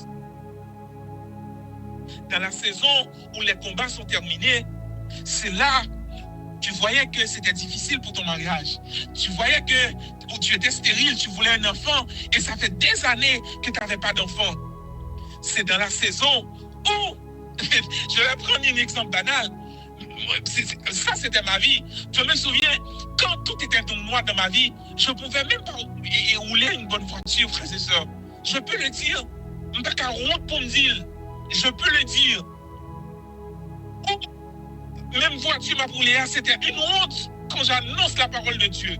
Dans la saison où les combats sont terminés, c'est là tu voyais que c'était difficile pour ton mariage. Tu voyais que tu étais stérile, tu voulais un enfant et ça fait des années que tu n'avais pas d'enfant. C'est dans la saison où, je vais prendre un exemple banal, ça c'était ma vie. Je me souviens, quand tout était noir dans ma vie, je ne pouvais même pas rouler une bonne voiture, frères et sœurs. Je peux le dire, je ne peux pas route pour me dire. Je peux le dire. Même voiture m'a roulé, c'était une honte quand j'annonce la parole de Dieu.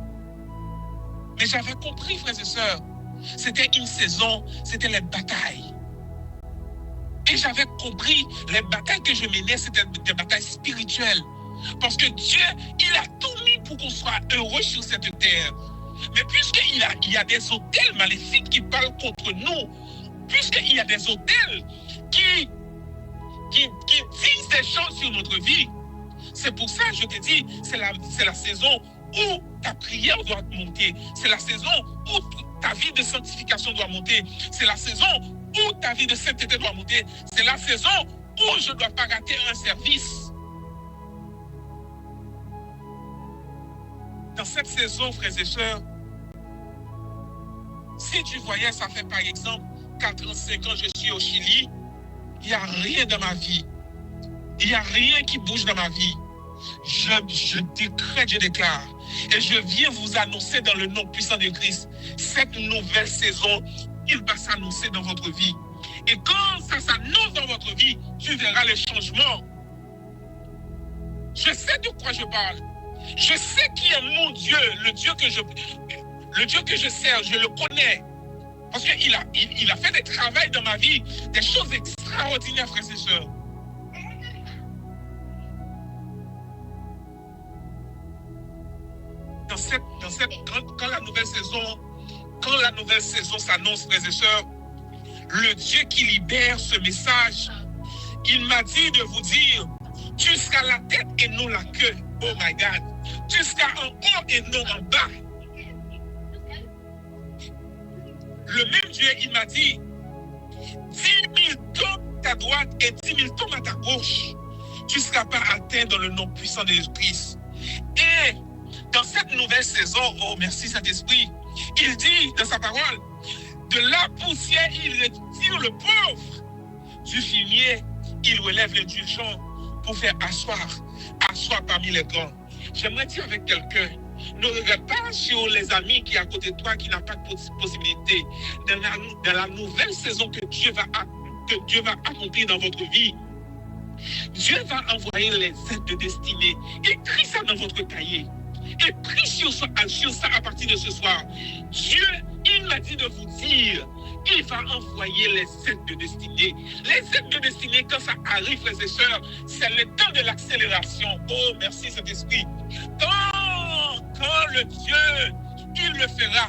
Mais j'avais compris, frères et sœurs, c'était une saison, c'était les batailles. Et j'avais compris, les batailles que je menais, c'était des batailles spirituelles. Parce que Dieu, il a tout mis pour qu'on soit heureux sur cette terre. Mais puisqu'il y a des autels maléfiques qui parlent contre nous, puisqu'il y a des autels qui disent des choses sur notre vie, c'est pour ça que je te dis, c'est la saison où ta prière doit monter. C'est la saison où ta vie de sanctification doit monter. C'est la saison où ta vie de sainteté doit monter. C'est la saison où je ne dois pas rater un service. Dans cette saison, frères et sœurs, si tu voyais, ça fait par exemple 45 ans que je suis au Chili, il n'y a rien dans ma vie. Il n'y a rien qui bouge dans ma vie. Je décrète, je déclare. Et je viens vous annoncer dans le nom puissant de Christ, cette nouvelle saison, il va s'annoncer dans votre vie. Et quand ça s'annonce dans votre vie, tu verras les changements. Je sais de quoi je parle. Je sais qui est mon Dieu, le Dieu que je sers, je le connais. Parce qu'il a fait des travaux dans ma vie, des choses extraordinaires, frères et sœurs. Quand la nouvelle saison s'annonce, frères et sœurs, le Dieu qui libère ce message, il m'a dit de vous dire, tu seras la tête et non la queue. Oh my God. Tu seras en haut et non en bas. Le même Dieu, il m'a dit, 10 000 tombent à ta droite et 10 000 tombent à ta gauche. Tu ne seras pas atteint dans le nom puissant de Jésus-Christ. Et dans cette nouvelle saison, oh merci Saint-Esprit, il dit dans sa parole, de la poussière, il retire le pauvre. Du fumier, il relève l'indulgent pour faire asseoir parmi les grands. J'aimerais dire avec quelqu'un, ne regarde pas sur les amis qui sont à côté de toi, qui n'ont pas de possibilité. Dans la nouvelle saison que Dieu va accomplir dans votre vie, Dieu va envoyer les aides de destinée. Écris ça dans votre cahier. Et prie sur ça à partir de ce soir. Dieu, il m'a dit de vous dire, il va envoyer les aides de destinée. Les aides de destinée, quand ça arrive, frères et sœurs, c'est le temps de l'accélération. Oh, merci Saint-Esprit. Quand le Dieu, il le fera,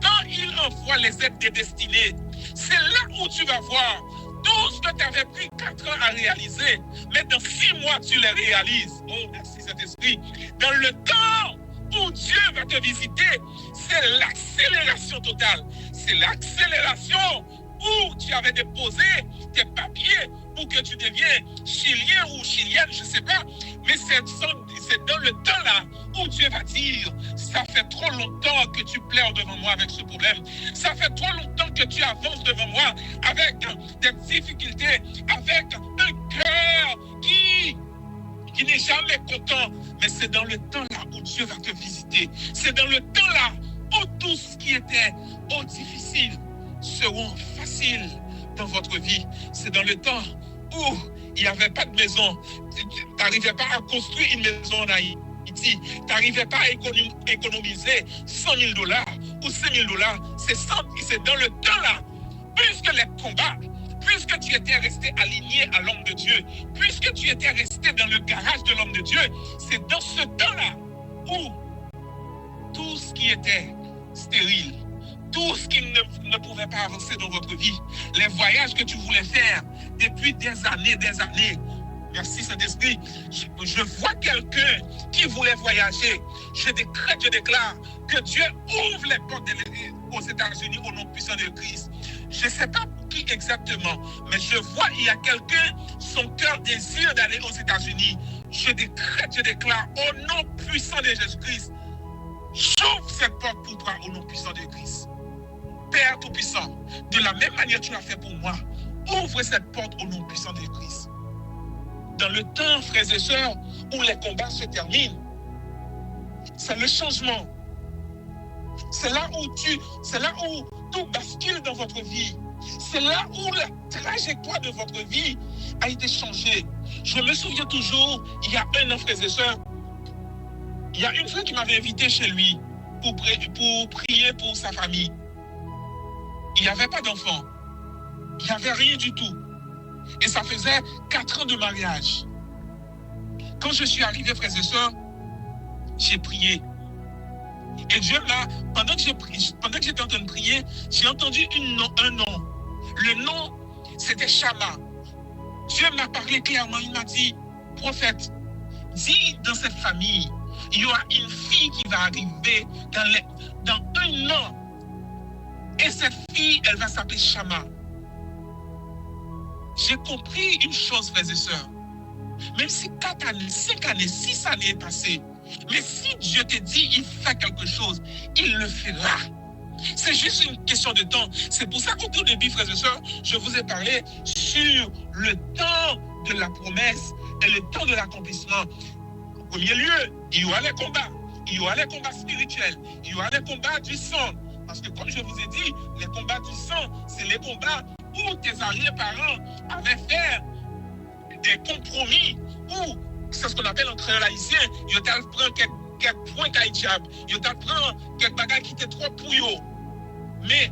quand il envoie les aides de destinée, c'est là où tu vas voir tout ce que tu avais pris 4 ans à réaliser, mais dans 6 mois, tu les réalises. Oh, merci Saint-Esprit. Dans le temps où Dieu va te visiter, c'est l'accélération totale. C'est l'accélération où tu avais déposé tes papiers pour que tu deviennes chilien ou chilienne, je ne sais pas. Mais c'est dans le temps là où Dieu va dire, ça fait trop longtemps que tu pleures devant moi avec ce problème. Ça fait trop longtemps que tu avances devant moi avec des difficultés, avec un cœur qui n'est jamais content. Mais c'est dans le temps là où Dieu va te visiter. C'est dans le temps là où tout ce qui était difficile seront faciles dans votre vie. C'est dans le temps où il n'y avait pas de maison. Tu n'arrivais pas à construire une maison en Haïti. Tu n'arrivais pas à économiser $100,000 ou $5,000. C'est dans le temps là, puisque les combats, puisque tu étais resté aligné à l'homme de Dieu, puisque tu étais resté dans le garage de l'homme de Dieu, c'est dans ce temps-là où tout ce qui était stérile, tout ce qui ne pouvait pas avancer dans votre vie, les voyages que tu voulais faire depuis des années, merci Saint-Esprit, je vois quelqu'un qui voulait voyager. Je déclare que Dieu ouvre les portes aux États-Unis au nom puissant de Christ. Je ne sais pas pour qui exactement, mais je vois il y a quelqu'un, son cœur désire d'aller aux États-Unis. Je déclare au nom puissant de Jésus-Christ, j'ouvre cette porte pour toi au nom puissant de Christ. Père Tout-Puissant, de la même manière que tu l'as fait pour moi, ouvre cette porte au nom puissant de Christ. Dans le temps, frères et sœurs, où les combats se terminent, c'est le changement. C'est là où tout bascule dans votre vie. C'est là où la trajectoire de votre vie a été changée. Je me souviens toujours, il y a un an, frères et sœurs, il y a une fois qui m'avait invité chez lui pour prier pour sa famille. Il n'y avait pas d'enfant. Il n'y avait rien du tout. Et ça faisait 4 ans de mariage. Quand je suis arrivé, frères et sœurs, j'ai prié. Et Dieu m'a, pendant que j'étais en train de prier, j'ai entendu un nom. Le nom, c'était Shama. Dieu m'a parlé clairement, il m'a dit, prophète, dis dans cette famille, il y aura une fille qui va arriver dans 1 an. Et cette fille, elle va s'appeler Shama. J'ai compris une chose, frères et sœurs. Même si 4 années, 5 années, 6 années est passé, mais si Dieu te dit il fait quelque chose, il le fera. C'est juste une question de temps. C'est pour ça qu'au tout début, frères et sœurs, je vous ai parlé sur le temps de la promesse et le temps de l'accomplissement. En premier lieu, il y aura les combats. Il y aura les combats spirituels. Il y aura les combats du sang. Parce que comme je vous ai dit, les combats du sang, c'est les combats où tes arrière-parents avaient fait des compromis, où c'est ce qu'on appelle entre haïtiens, ils t'apprennent quelques points qu'aïtiab, ils t'apprennent quelques bagages qui étaient trop pour eux. Mais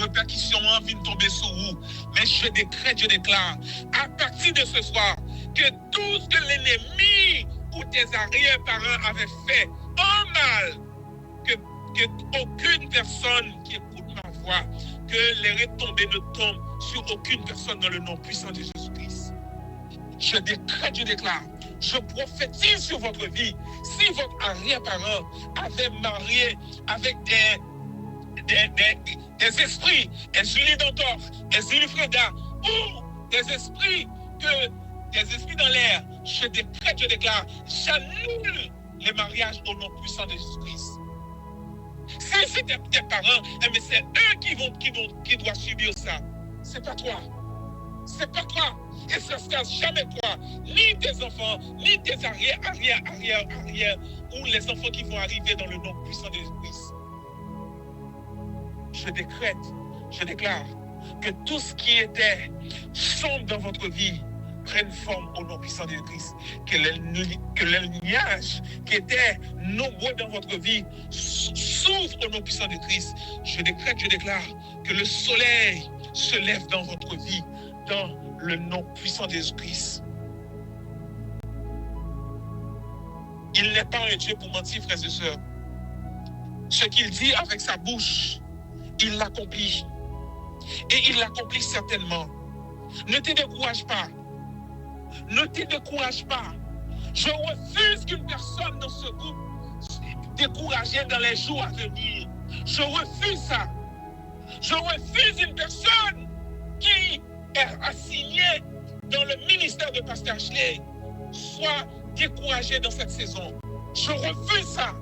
répercussions viennent tomber sur vous. Mais je déclare, à partir de ce soir, que tout ce que l'ennemi ou tes arrière-parents avaient fait en mal, que aucune personne qui écoute ma voix, que les retombées ne tombent sur aucune personne dans le nom puissant de Jésus-Christ. Je déclare, je prophétise sur votre vie. Si votre arrière-parent avait marié avec des esprits, Ezuli Dantor, Ezuli Freda, ou des esprits dans l'air, je déclare, j'annule les mariages au nom puissant de Jésus-Christ. Si c'est tes parents, mais c'est eux qui doivent subir ça. C'est pas toi. C'est pas toi. Et ce ne sera jamais toi, ni tes enfants, ni tes arrière, ou les enfants qui vont arriver dans le nom puissant de Jésus-Christ. Je déclare que tout ce qui était sombre dans votre vie prenne forme au nom puissant de Christ. Que le nuage qui était nombreux dans votre vie s'ouvre au nom puissant de Christ. Je déclare que le soleil se lève dans votre vie, dans le nom puissant de Jésus-Christ. Il n'est pas un Dieu pour mentir, frères et sœurs. Ce qu'il dit avec sa bouche, il l'accomplit. Et il l'accomplit certainement. Ne te décourage pas. Ne te décourage pas. Je refuse qu'une personne dans ce groupe décourager dans les jours à venir. Je refuse ça. Je refuse une personne qui est assignée dans le ministère de Pasteur Ashley soit découragée dans cette saison. Je refuse ça.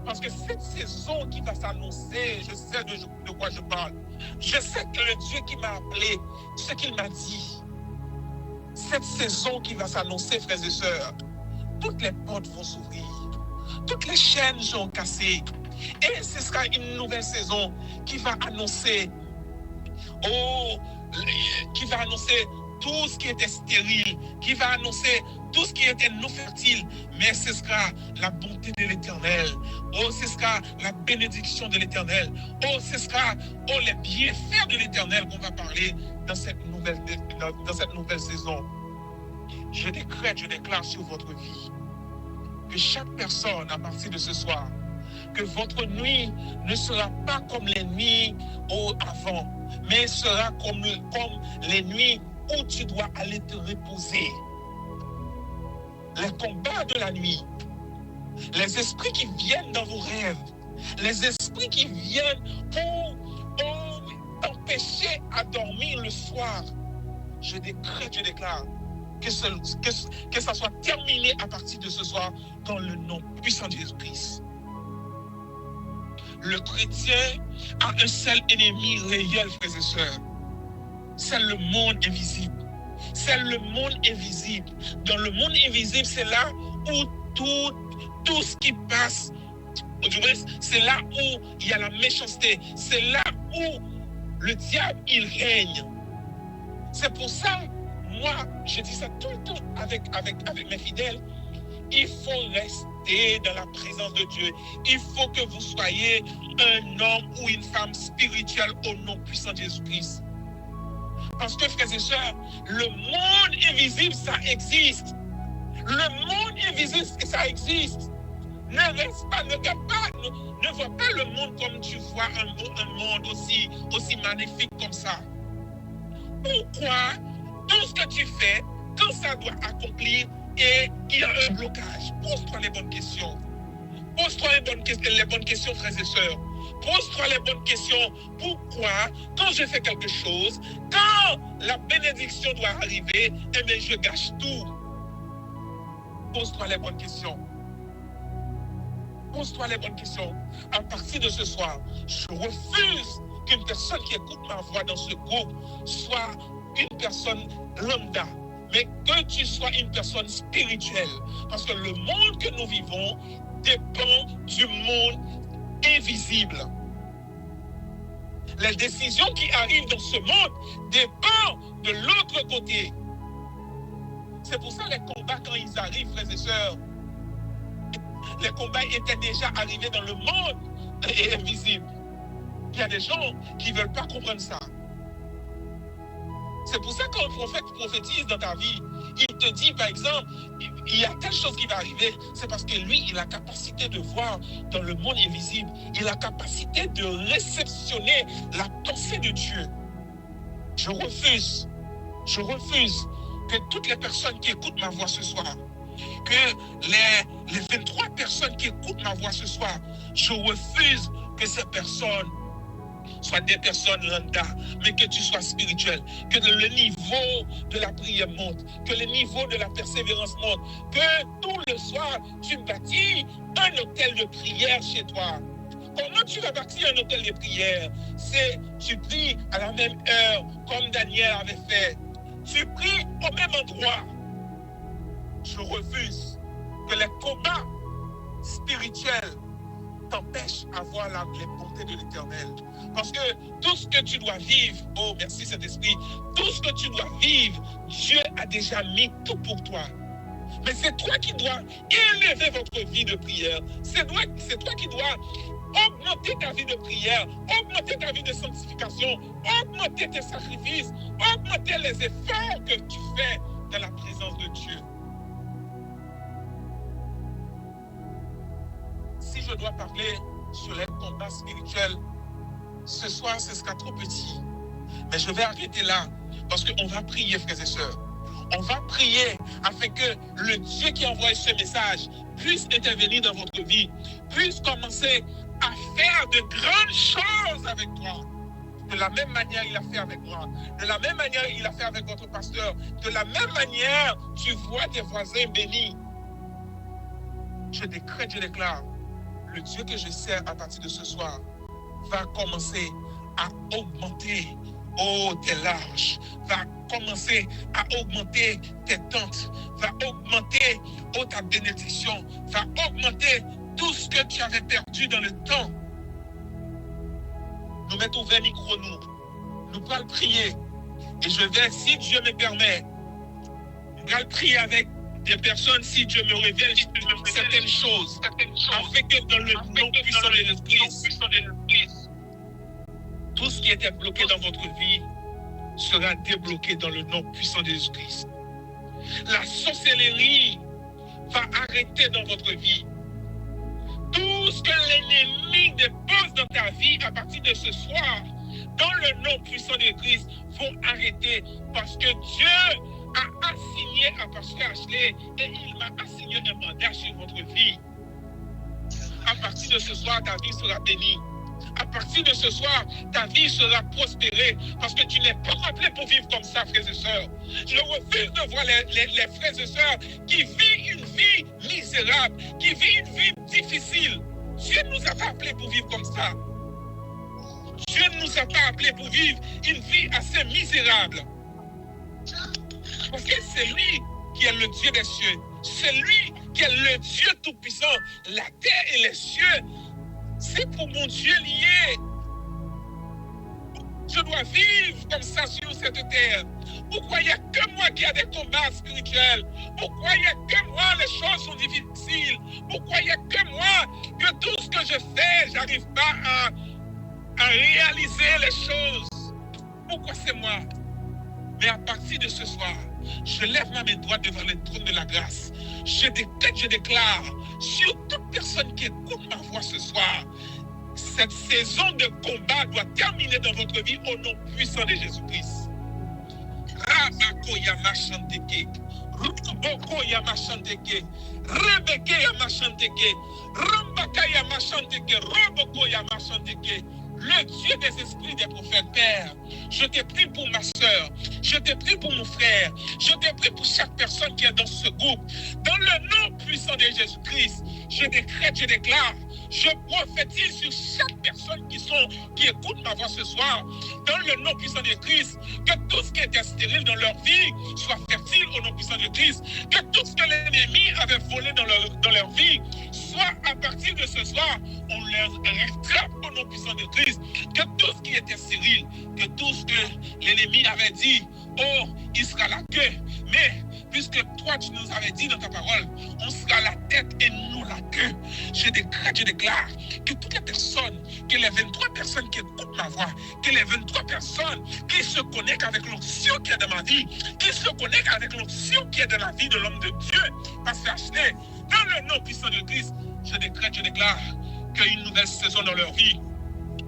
Parce que cette saison qui va s'annoncer, je sais de quoi je parle. Je sais que le Dieu qui m'a appelé, ce qu'il m'a dit, cette saison qui va s'annoncer, frères et sœurs, toutes les portes vont s'ouvrir, toutes les chaînes sont cassées. Et ce sera une nouvelle saison qui va annoncer, tout ce qui était stérile, qui va annoncer tout ce qui était non fertile, mais ce sera la bonté de l'Éternel. Oh, ce sera la bénédiction de l'Éternel. Oh, ce sera les bienfaits de l'Éternel qu'on va parler dans cette nouvelle saison. Je décrète, je déclare sur votre vie que chaque personne, à partir de ce soir, que votre nuit ne sera pas comme les nuits avant, mais sera comme les nuits où tu dois aller te reposer. Les combats de la nuit, les esprits qui viennent dans vos rêves, les esprits qui viennent pour t'empêcher à dormir le soir, je décrète, je déclare que ça soit terminé à partir de ce soir dans le nom puissant de Jésus-Christ. Le chrétien a un seul ennemi réel, frères et sœurs. C'est le monde invisible. C'est le monde invisible. Dans le monde invisible, c'est là où tout ce qui passe, c'est là où il y a la méchanceté. C'est là où le diable, il règne. C'est pour ça, moi, je dis ça tout le temps avec mes fidèles. Il faut rester dans la présence de Dieu. Il faut que vous soyez un homme ou une femme spirituelle au nom puissant de Jésus-Christ. Parce que, frères et sœurs, le monde invisible, ça existe. Le monde invisible, ça existe. Ne reste pas, ne regarde pas, ne vois pas le monde comme tu vois un monde aussi magnifique comme ça. Pourquoi tout ce que tu fais, quand ça doit accomplir, et il y a un blocage? Pose-toi les bonnes questions. Pose-toi les bonnes questions, frères et sœurs. Pose-toi les bonnes questions. Pourquoi, quand je fais quelque chose, quand la bénédiction doit arriver, eh bien, je gâche tout? Pose-toi les bonnes questions. Pose-toi les bonnes questions. À partir de ce soir, je refuse qu'une personne qui écoute ma voix dans ce groupe soit une personne lambda, mais que tu sois une personne spirituelle. Parce que le monde que nous vivons dépend du monde invisible. Les décisions qui arrivent dans ce monde dépendent de l'autre côté. C'est pour ça les combats, quand ils arrivent, frères et sœurs, les combats étaient déjà arrivés dans le monde invisible. Il y a des gens qui ne veulent pas comprendre ça. C'est pour ça qu'un prophète prophétise dans ta vie, il te dit, par exemple, il y a telle chose qui va arriver. C'est parce que lui, il a la capacité de voir dans le monde invisible. Il a la capacité de réceptionner la pensée de Dieu. Je refuse que toutes les personnes qui écoutent ma voix ce soir, que les 23 personnes qui écoutent ma voix ce soir, je refuse que ces personnes soient des personnes lambda, mais que tu sois spirituel, que le niveau de la prière monte, que le niveau de la persévérance monte, que tout le soir, tu bâtis un hôtel de prière chez toi. Comment tu vas bâtir un hôtel de prière? C'est tu pries à la même heure, comme Daniel avait fait. Tu pries au même endroit. Je refuse que les combats spirituels t'empêchent d'avoir les bontés de l'Éternel. Parce que tout ce que tu dois vivre, oh merci Saint-Esprit, tout ce que tu dois vivre, Dieu a déjà mis tout pour toi. Mais c'est toi qui dois élever votre vie de prière. C'est toi qui dois augmenter ta vie de prière, augmenter ta vie de sanctification, augmenter tes sacrifices, augmenter les efforts que tu fais dans la présence de Dieu. Si je dois parler sur les combats spirituels, ce soir, ce sera trop petit. Mais je vais arrêter là, parce qu'on va prier, frères et sœurs. On va prier afin que le Dieu qui envoie ce message puisse intervenir dans votre vie, puisse commencer à faire de grandes choses avec toi. De la même manière, il a fait avec moi. De la même manière, il a fait avec votre pasteur. De la même manière, tu vois tes voisins bénis. Je décrète, je déclare, le Dieu que je sers à partir de ce soir va commencer à augmenter tes larges, va commencer à augmenter tes tentes, va augmenter ta bénédiction, va augmenter tout ce que tu avais perdu dans le temps. Nous mettons ouvert micro, nous allons prier. Et je vais, si Dieu me permet, nous allons prier avec des personnes, si Dieu me révèle certaines choses, afin que dans le nom puissant de Jésus-Christ, tout ce qui était bloqué dans votre vie sera débloqué dans le nom puissant de Jésus-Christ. La sorcellerie va arrêter dans votre vie. Tout ce que l'ennemi dépose dans ta vie à partir de ce soir, dans le nom puissant de Christ, vont arrêter parce que Dieu a assigné à Pasteur Ashley et il m'a assigné un mandat sur votre vie. À partir de ce soir, ta vie sera bénie. À partir de ce soir, ta vie sera prospérée parce que tu n'es pas appelé pour vivre comme ça, frères et sœurs. Je refuse de voir les frères et sœurs qui vivent une vie misérable, qui vivent une vie difficile. Dieu ne nous a pas appelés pour vivre comme ça. Dieu ne nous a pas appelés pour vivre une vie assez misérable. Parce que c'est lui qui est le Dieu des cieux. C'est lui qui est le Dieu tout-puissant. La terre et les cieux, c'est pour mon Dieu lié. Je dois vivre comme ça sur cette terre. Pourquoi il n'y a que moi qui a des combats spirituels? Pourquoi il n'y a que moi les choses sont difficiles? Pourquoi il n'y a que moi que tout ce que je fais, je n'arrive pas à réaliser les choses? Pourquoi c'est moi? Mais à partir de ce soir, je lève ma main droite devant le trône de la grâce. Je déclare sur toute personne qui écoute ma voix ce soir, cette saison de combat doit terminer dans votre vie au nom puissant de Jésus-Christ. Rabako Yamashanteke, Ruboko Yamashanteke, Rebeke Yamashanteke, Rambaka Yamashanteke, Roboko Yamashanteke. Le Dieu des esprits des prophètes, Père, je te prie pour ma soeur, je te prie pour mon frère, je te prie pour chaque personne qui est dans ce groupe. Dans le nom puissant de Jésus-Christ, je décrète, je déclare, je prophétise sur chaque personne qui écoute ma voix ce soir, dans le nom puissant de Christ, que tout ce qui était stérile dans leur vie soit fertile au nom puissant de Christ, que tout ce que l'ennemi avait volé dans leur vie, soit à partir de ce soir, on leur rattrape au nom puissant de Christ, que tout ce qui était stérile, que tout ce que l'ennemi avait dit, oh, il sera la queue, mais puisque toi tu nous avais dit dans ta parole, on sera la tête et nous la queue. Je déclare que toutes les personnes, que les 23 personnes qui écoutent ma voix, que les 23 personnes qui se connectent avec l'onction qui est dans ma vie, qui se connectent avec l'onction qui est dans la vie de l'homme de Dieu, parce que acheté dans le nom puissant de Christ, je déclare qu'une nouvelle saison dans leur vie,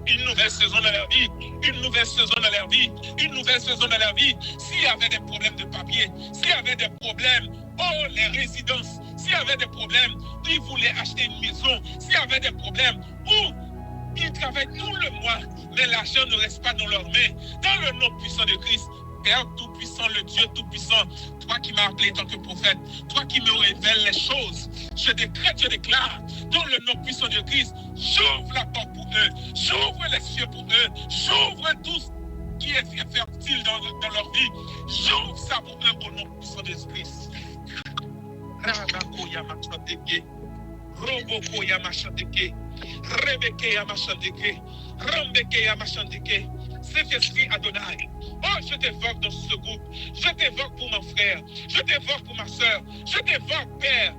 une nouvelle saison dans leur vie, une nouvelle saison dans leur vie, une nouvelle saison dans leur vie. S'il y avait des problèmes de papier, s'il y avait des problèmes, oh, les résidences, s'il y avait des problèmes, où ils voulaient acheter une maison, s'il y avait des problèmes, où ils travaillent tout le mois, mais l'argent ne reste pas dans leurs mains, dans le nom puissant de Christ, Père tout-puissant, le Dieu tout-puissant, toi qui m'as appelé en tant que prophète, toi qui me révèles les choses, je décrète, je déclare, dans le nom puissant de Christ, j'ouvre la porte pour eux, j'ouvre les cieux pour eux, j'ouvre tout ce qui est fertile dans leur vie, j'ouvre ça pour eux au nom puissant de Christ. Rabako Yamachandeke, Roboko Yamachandeke, Rebeke Yamachandeke, Rambeke Yamachandeke, Saint-Esprit Adonai. Oh, je t'évoque dans ce groupe, je t'évoque pour mon frère, je t'évoque pour ma soeur, je t'évoque, Père,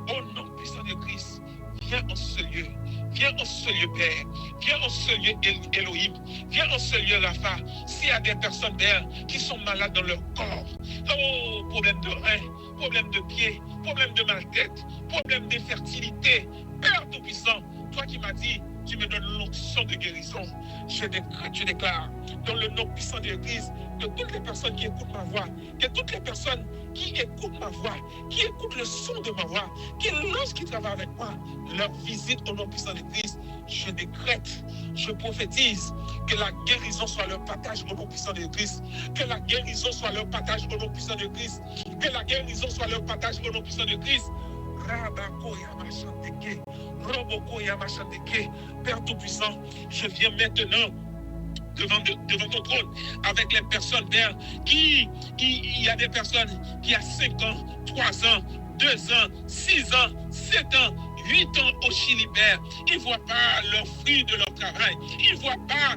au nom puissant de Christ. Viens en ce lieu, viens en ce lieu, Père, viens en ce lieu, Elohim, viens en ce lieu, Rapha. S'il y a des personnes, Père, qui sont malades dans leur corps, oh, problème de rein, problème de pied, problème de mal-tête, problème d'infertilité, Père Tout-Puissant, toi qui m'as dit, tu me donnes l'onction de guérison. Je déclare, dans le nom puissant de l'Église, que toutes les personnes qui écoutent ma voix, que toutes les personnes qui écoutent ma voix, qui écoutent le son de ma voix, que lorsqu'ils travaillent avec moi, leur visite au nom puissant de Christ, je décrète, je prophétise que la guérison soit leur partage au nom puissant de Christ, que la guérison soit leur partage au nom puissant de Christ, que la guérison soit leur partage au nom puissant de Christ. Père Tout-Puissant, je viens maintenant devant ton trône avec les personnes, Père, il y a des personnes qui ont 5 ans, 3 ans, 2 ans, 6 ans, 7 ans, 8 ans au Chili, Père. Ils ne voient pas leurs fruits de leur travail. Ils ne voient pas,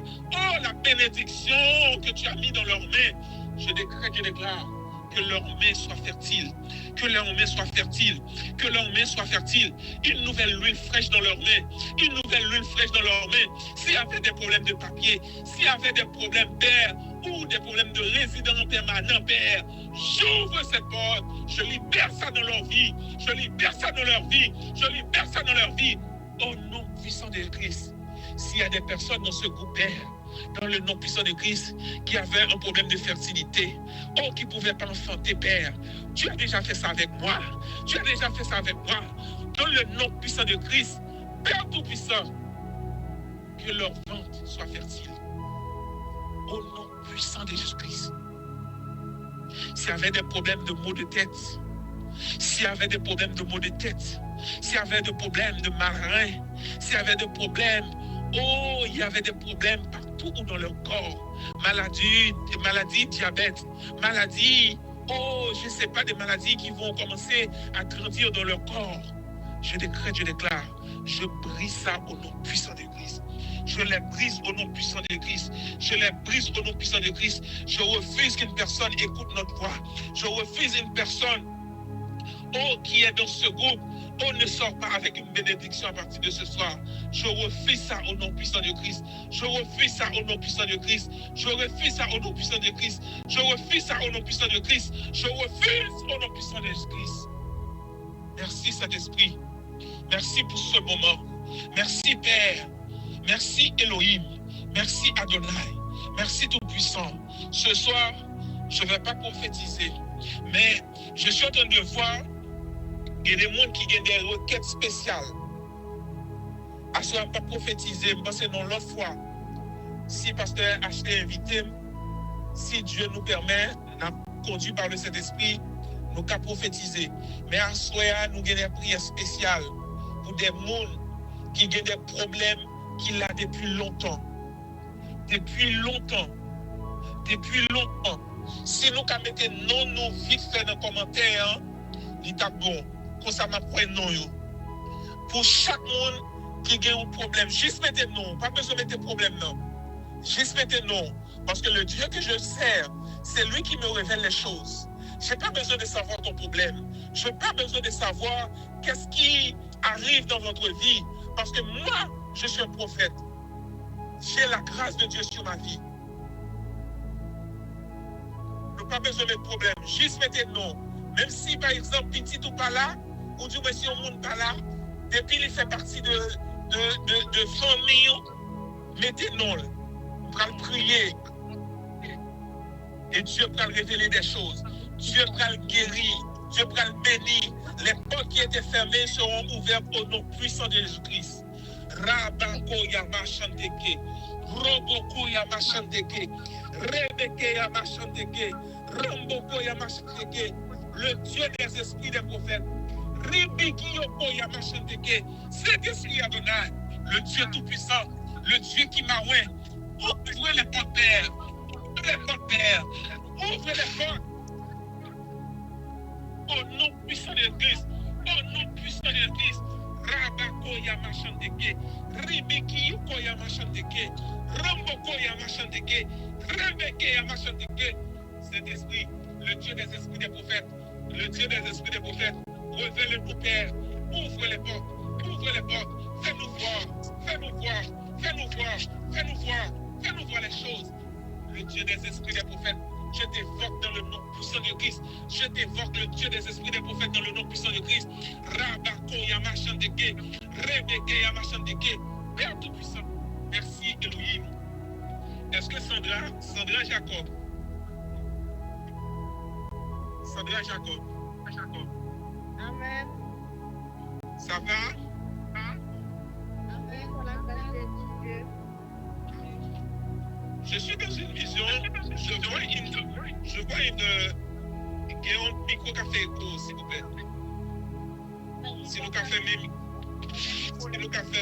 la bénédiction que tu as mis dans leurs mains. Je décrète, je déclare que leurs mains soient fertiles, que leurs mains soient fertiles, que leurs mains soient fertiles. Une nouvelle huile fraîche dans leurs mains, une nouvelle huile fraîche dans leurs mains. S'il y avait des problèmes de papier, s'il y avait des problèmes, Père, ou des problèmes de résidents permanents, Père, j'ouvre cette porte, je libère ça dans leur vie, je libère ça dans leur vie, je libère ça dans leur vie. Au nom puissant de Christ, s'il y a des personnes dans ce groupe, Père, dans le nom puissant de Christ, qui avait un problème de fertilité, qui ne pouvait pas enfanter, Père, tu as déjà fait ça avec moi, tu as déjà fait ça avec moi, dans le nom puissant de Christ, Père Tout-Puissant, que leur ventre soit fertile, au nom puissant de Jésus-Christ. S'il y avait des problèmes de maux de tête, s'il y avait des problèmes de maux de tête, s'il y avait des problèmes de marins, s'il y avait des problèmes, il y avait des problèmes partout dans leur corps. Maladie, diabète, maladie, je ne sais pas, des maladies qui vont commencer à grandir dans leur corps. Je décrète, je déclare, je brise ça au nom puissant de Christ. Je les brise au nom puissant de Christ. Je les brise au nom puissant de Christ. Je refuse qu'une personne écoute notre voix. Je refuse une personne qui est dans ce groupe, ne sort pas avec une bénédiction à partir de ce soir. Je refuse ça au nom puissant de Christ. Je refuse ça au nom puissant de Christ. Je refuse ça au nom puissant de Christ. Je refuse ça au nom puissant de Christ. Je refuse au nom puissant de Christ. Merci Saint-Esprit. Merci pour ce moment. Merci Père. Merci Elohim. Merci Adonai. Merci Tout-Puissant. Ce soir, je ne vais pas prophétiser, mais je suis en train de voir il y a des gens qui ont des requêtes spéciales. À ce moment, pas prophétiser, je pense que non l'autre fois. Si pasteur H.T. invité, si Dieu nous permet, nous conduit par le Saint-Esprit, nous qu'à prophétiser. Mais à ce moment, nous avons des prières spéciales pour des gens qui ont des problèmes qu'il a depuis longtemps. Depuis longtemps. Depuis longtemps. Si nous mettons non, nous vite fait dans les commentaires, il est bon. Comme ça, m'a pris non. Pour chaque monde qui a un problème, juste mettez non. Pas besoin de mettre problème, non. Juste mettez non. Parce que le Dieu que je sers, c'est lui qui me révèle les choses. Je n'ai pas besoin de savoir ton problème. Je n'ai pas besoin de savoir qu'est-ce qui arrive dans votre vie. Parce que moi, je suis un prophète. J'ai la grâce de Dieu sur ma vie. Je n'ai pas besoin de problème. Juste mettez non. Même si, par exemple, petit ou pas là, ou du moins si on monde pas là, depuis il fait partie de famille, mettez non. On va prier. Et Dieu va révéler des choses. Dieu va guérir. Dieu va bénir. Les portes qui étaient fermées seront ouvertes au nom puissant de Jésus-Christ. Rabanko Yamachandeke, Roboko Yamachandeke, Rebeke Yamachandeke, Ramboko Yamachandeke, le Dieu des esprits des prophètes. Ribiki Yoko Yamachandeke, c'est l'esprit Adonai, le Dieu tout-puissant, le Dieu qui m'a oué. Ouvrez les portes, Père. Ouvrez les portes, Père. Ouvrez les portes. Au nom puissant de Christ. Au nom puissant de Christ. Rabako Yamachandeke, Ribiki Yoko Yamachandeke, Ramboko Yamachandeke, Rebeke Yamachandeke. Saint-Esprit, le Dieu des esprits des prophètes, le Dieu des esprits des prophètes, révèle-nous, Père, ouvre les portes, fais-nous voir, fais-nous voir, fais-nous voir, fais-nous voir, fais-nous voir les choses. Le Dieu des esprits des prophètes, je t'évoque dans le nom puissant de Christ. Je t'évoque le Dieu des esprits des prophètes dans le nom puissant de Christ. Rabako Yamachandeke, Rebeke Yamachandeke. Père Tout-Puissant, merci Elohim. Est-ce que Sandra Jacob, Amen. ça va? Amen. Pour la grâce de Dieu. Je suis dans une vision, je vois un micro café écho, s'il vous plaît. Si nous café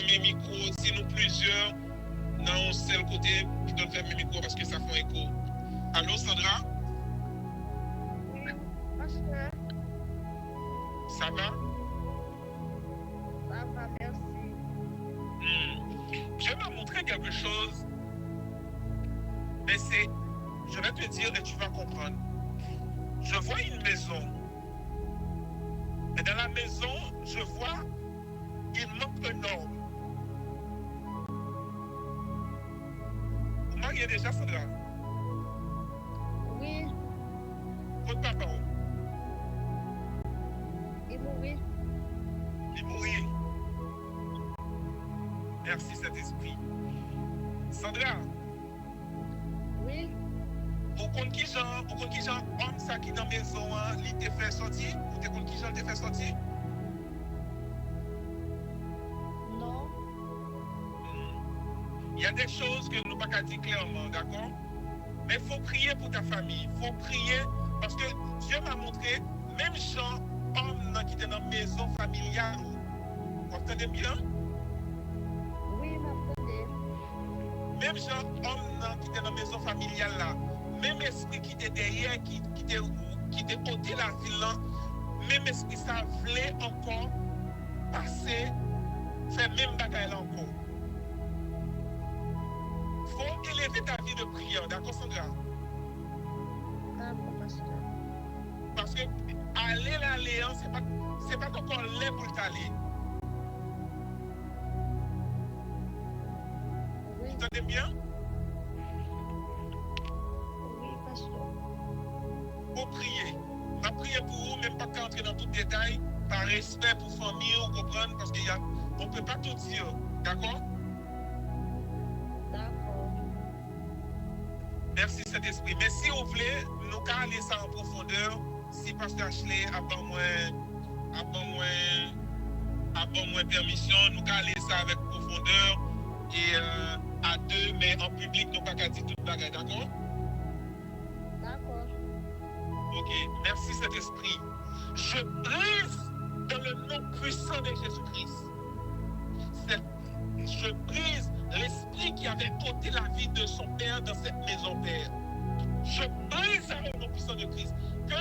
mes micros, si nous plusieurs, dans un seul côté, je dois faire mes micros parce que ça fait un écho. Allô, Sandra? Oui, pasteur. Ça va? Ça va, merci. Je vais te montrer quelque chose, mais je vais te dire et tu vas comprendre. Je vois une maison. Et dans la maison, je vois, il manque un homme. Vous mariez déjà, Sandra? Oui, Votre papa, il mourit. il mourit. Merci, Saint-Esprit. Sandra, Oui, vous comptez qui genre homme ça qui dans la maison, il te fait sortir? Vous te comptez qui genre te fait sortir? non, Il y a des choses que nous ne pouvons pas dire clairement, d'accord? Mais il faut prier pour ta famille. Il faut prier parce que Dieu m'a montré, même gens, hommes qui étaient dans la maison familiale, vous entendez bien? oui, m'attendez. Même gens, hommes qui étaient dans la maison familiale là, même esprit qui était derrière, qui était ôté la ville là, même esprit ça voulait encore passer, faire même bagaille là encore. Faut élever ta vie de prière, d'accord, Sandra? D'accord, pasteur. Parce que aller l'aller, c'est pas encore l'air pour t'aller. Oui, Vous entendez bien? oui, pasteur. Faut prier. Va prier pour vous, même pas qu'entrer dans tout détail, par respect pour famille, vous comprenez, parce qu'on ne peut pas tout dire, d'accord? D'accord. Merci Saint-Esprit. Mais si vous voulez, nous allons aller ça en profondeur. Si Pasteur Ashley a pas moins permission, nous allons aller ça avec profondeur et à deux, mais en public, nous ne pouvons pas dire tout le bagage, d'accord? D'accord. Ok, merci Saint-Esprit. Je brise dans le nom puissant de Jésus-Christ. Je brise l'esprit qui avait ôté la vie de son père dans cette maison, Père. Je brise dans le nom puissant de Christ. Que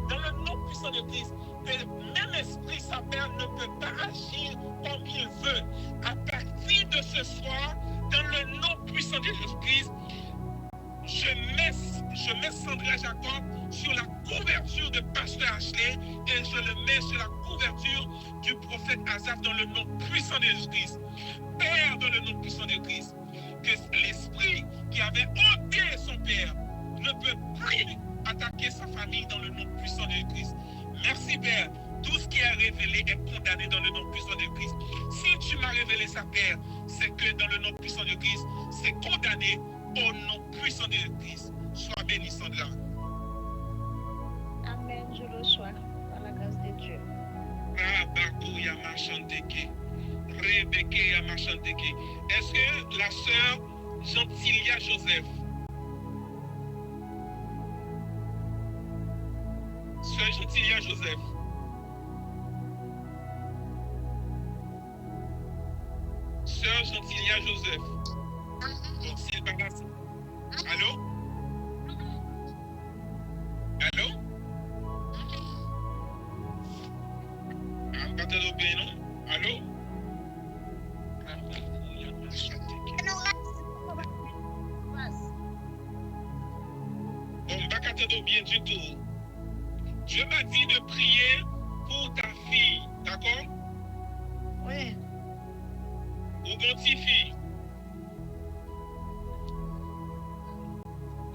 dans le nom puissant de Christ, que même esprit, sa père, ne peut pas agir comme il veut. À partir de ce soir, dans le nom puissant de Jésus-Christ, je mets Sandra Jacob sur la couverture de Pasteur Ashley et je le mets sur la couverture du prophète Asaph dans le nom puissant de Jésus-Christ. Père, dans le nom puissant de Christ, que l'esprit qui avait ôté son père ne peut plus attaquer sa famille dans le nom puissant de Christ. Merci Père. Tout ce qui est révélé est condamné dans le nom puissant de Christ. Si tu m'as révélé ça, Père, c'est que dans le nom puissant de Christ, c'est condamné au nom puissant de Christ. Sois béni, Sandra. Amen, je reçois par la grâce de Dieu. Est-ce que la sœur Gentilia Joseph, sœur Gentilia Joseph, sœur Gentilia Joseph, bon, s'il parle ainsi. Allô? Allô? Pas de bien, non? Allô? Bon, pas t'entendre bien du tout. Dieu m'a dit de prier pour ta fille, d'accord? Oui, Ou ton petite fille.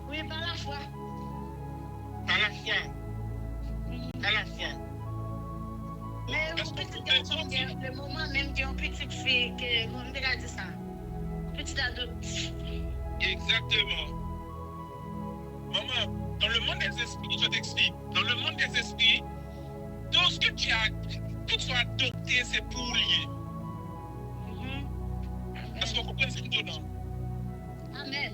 oui, par la foi. Par la foi. Par la foi. Mais Est-ce mon qu'on petit peut garçon, dire le moment même qu'il y a une petite fille, que on me dit ça. Petit ado. exactement? Maman, dans le monde des esprits, je t'explique, dans le monde des esprits, tout ce que tu as, tout soit adopté, c'est pour lier. Est-ce qu'on comprend ce que je dis? Amen.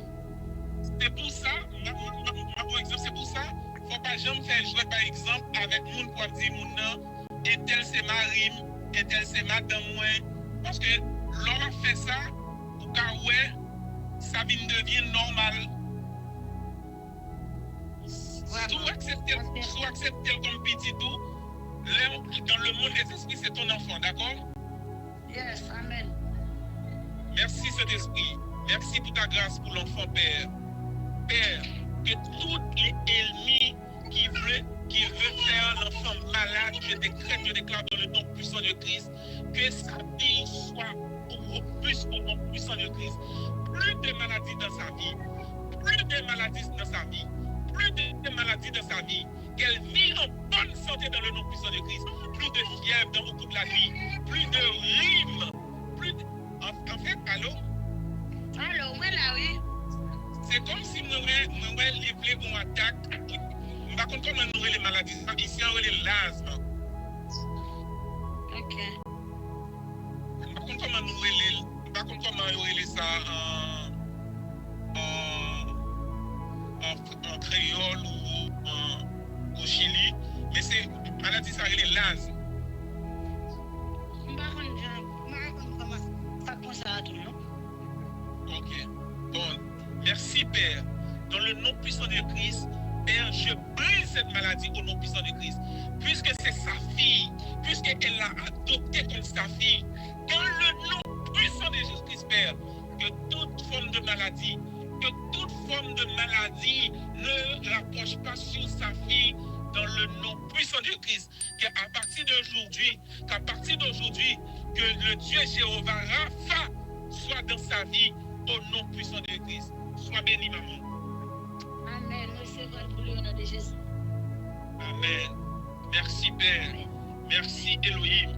C'est pour ça, par exemple, c'est pour ça, faut pas jamais faire jouer par exemple avec moun pour dire moun nan, et tel c'est ma rime, et tel c'est madame moi. Parce que l'on fait ça, ou ka ouais, ça vient devient normal. Soit accepter comme petit tout, dans le monde des esprits, c'est ton enfant, d'accord? Yes, amen. Merci Saint-Esprit. Merci pour ta grâce pour l'enfant, Père. Père, que tout ennemi qui veut faire l'enfant malade, je déclare dans le nom puissant de Christ, que sa vie soit robuste au nom puissant de Christ. Plus de maladies dans sa vie, plus de maladies dans sa vie, plus de maladies dans sa vie, qu'elle vit en bonne santé dans le nom puissant de Christ. Plus de fièvre dans au cours de la nuit, plus de rimes, plus de... En fait, allô? Allô, moi là, oui. C'est comme si nous avons livré une attaque. Par contre, comment nous les maladies? Ici, on a l'asthme. Ok. Par contre, comment nous les ça en créole ou au Chili. Mais c'est maladie, ça c'est l'asthme. Ok. Bon, merci Père. Dans le nom puissant de Christ, Père, je brise cette maladie au nom puissant de Christ. Puisque c'est sa fille, puisqu'elle l'a adoptée comme sa fille, dans le nom puissant de Jésus-Christ, Père, que toute forme de maladie, ne rapproche pas sur sa fille dans le nom puissant de Christ. Qu'à partir d'aujourd'hui, que le Dieu Jéhovah Rapha soit dans sa vie au nom puissant de Christ. Sois béni, maman. Amen. Nous recevons pour le nom de Jésus. Amen. Merci, Père. Amen. Merci, Elohim.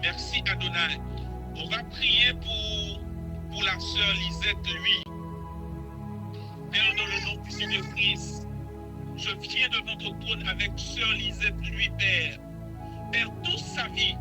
Merci, Adonai. On va prier pour la sœur Lisette, lui. Père, dans le nom puissant de Christ, je viens devant ton trône avec sœur Lisette, lui, Père. Père, toute sa vie,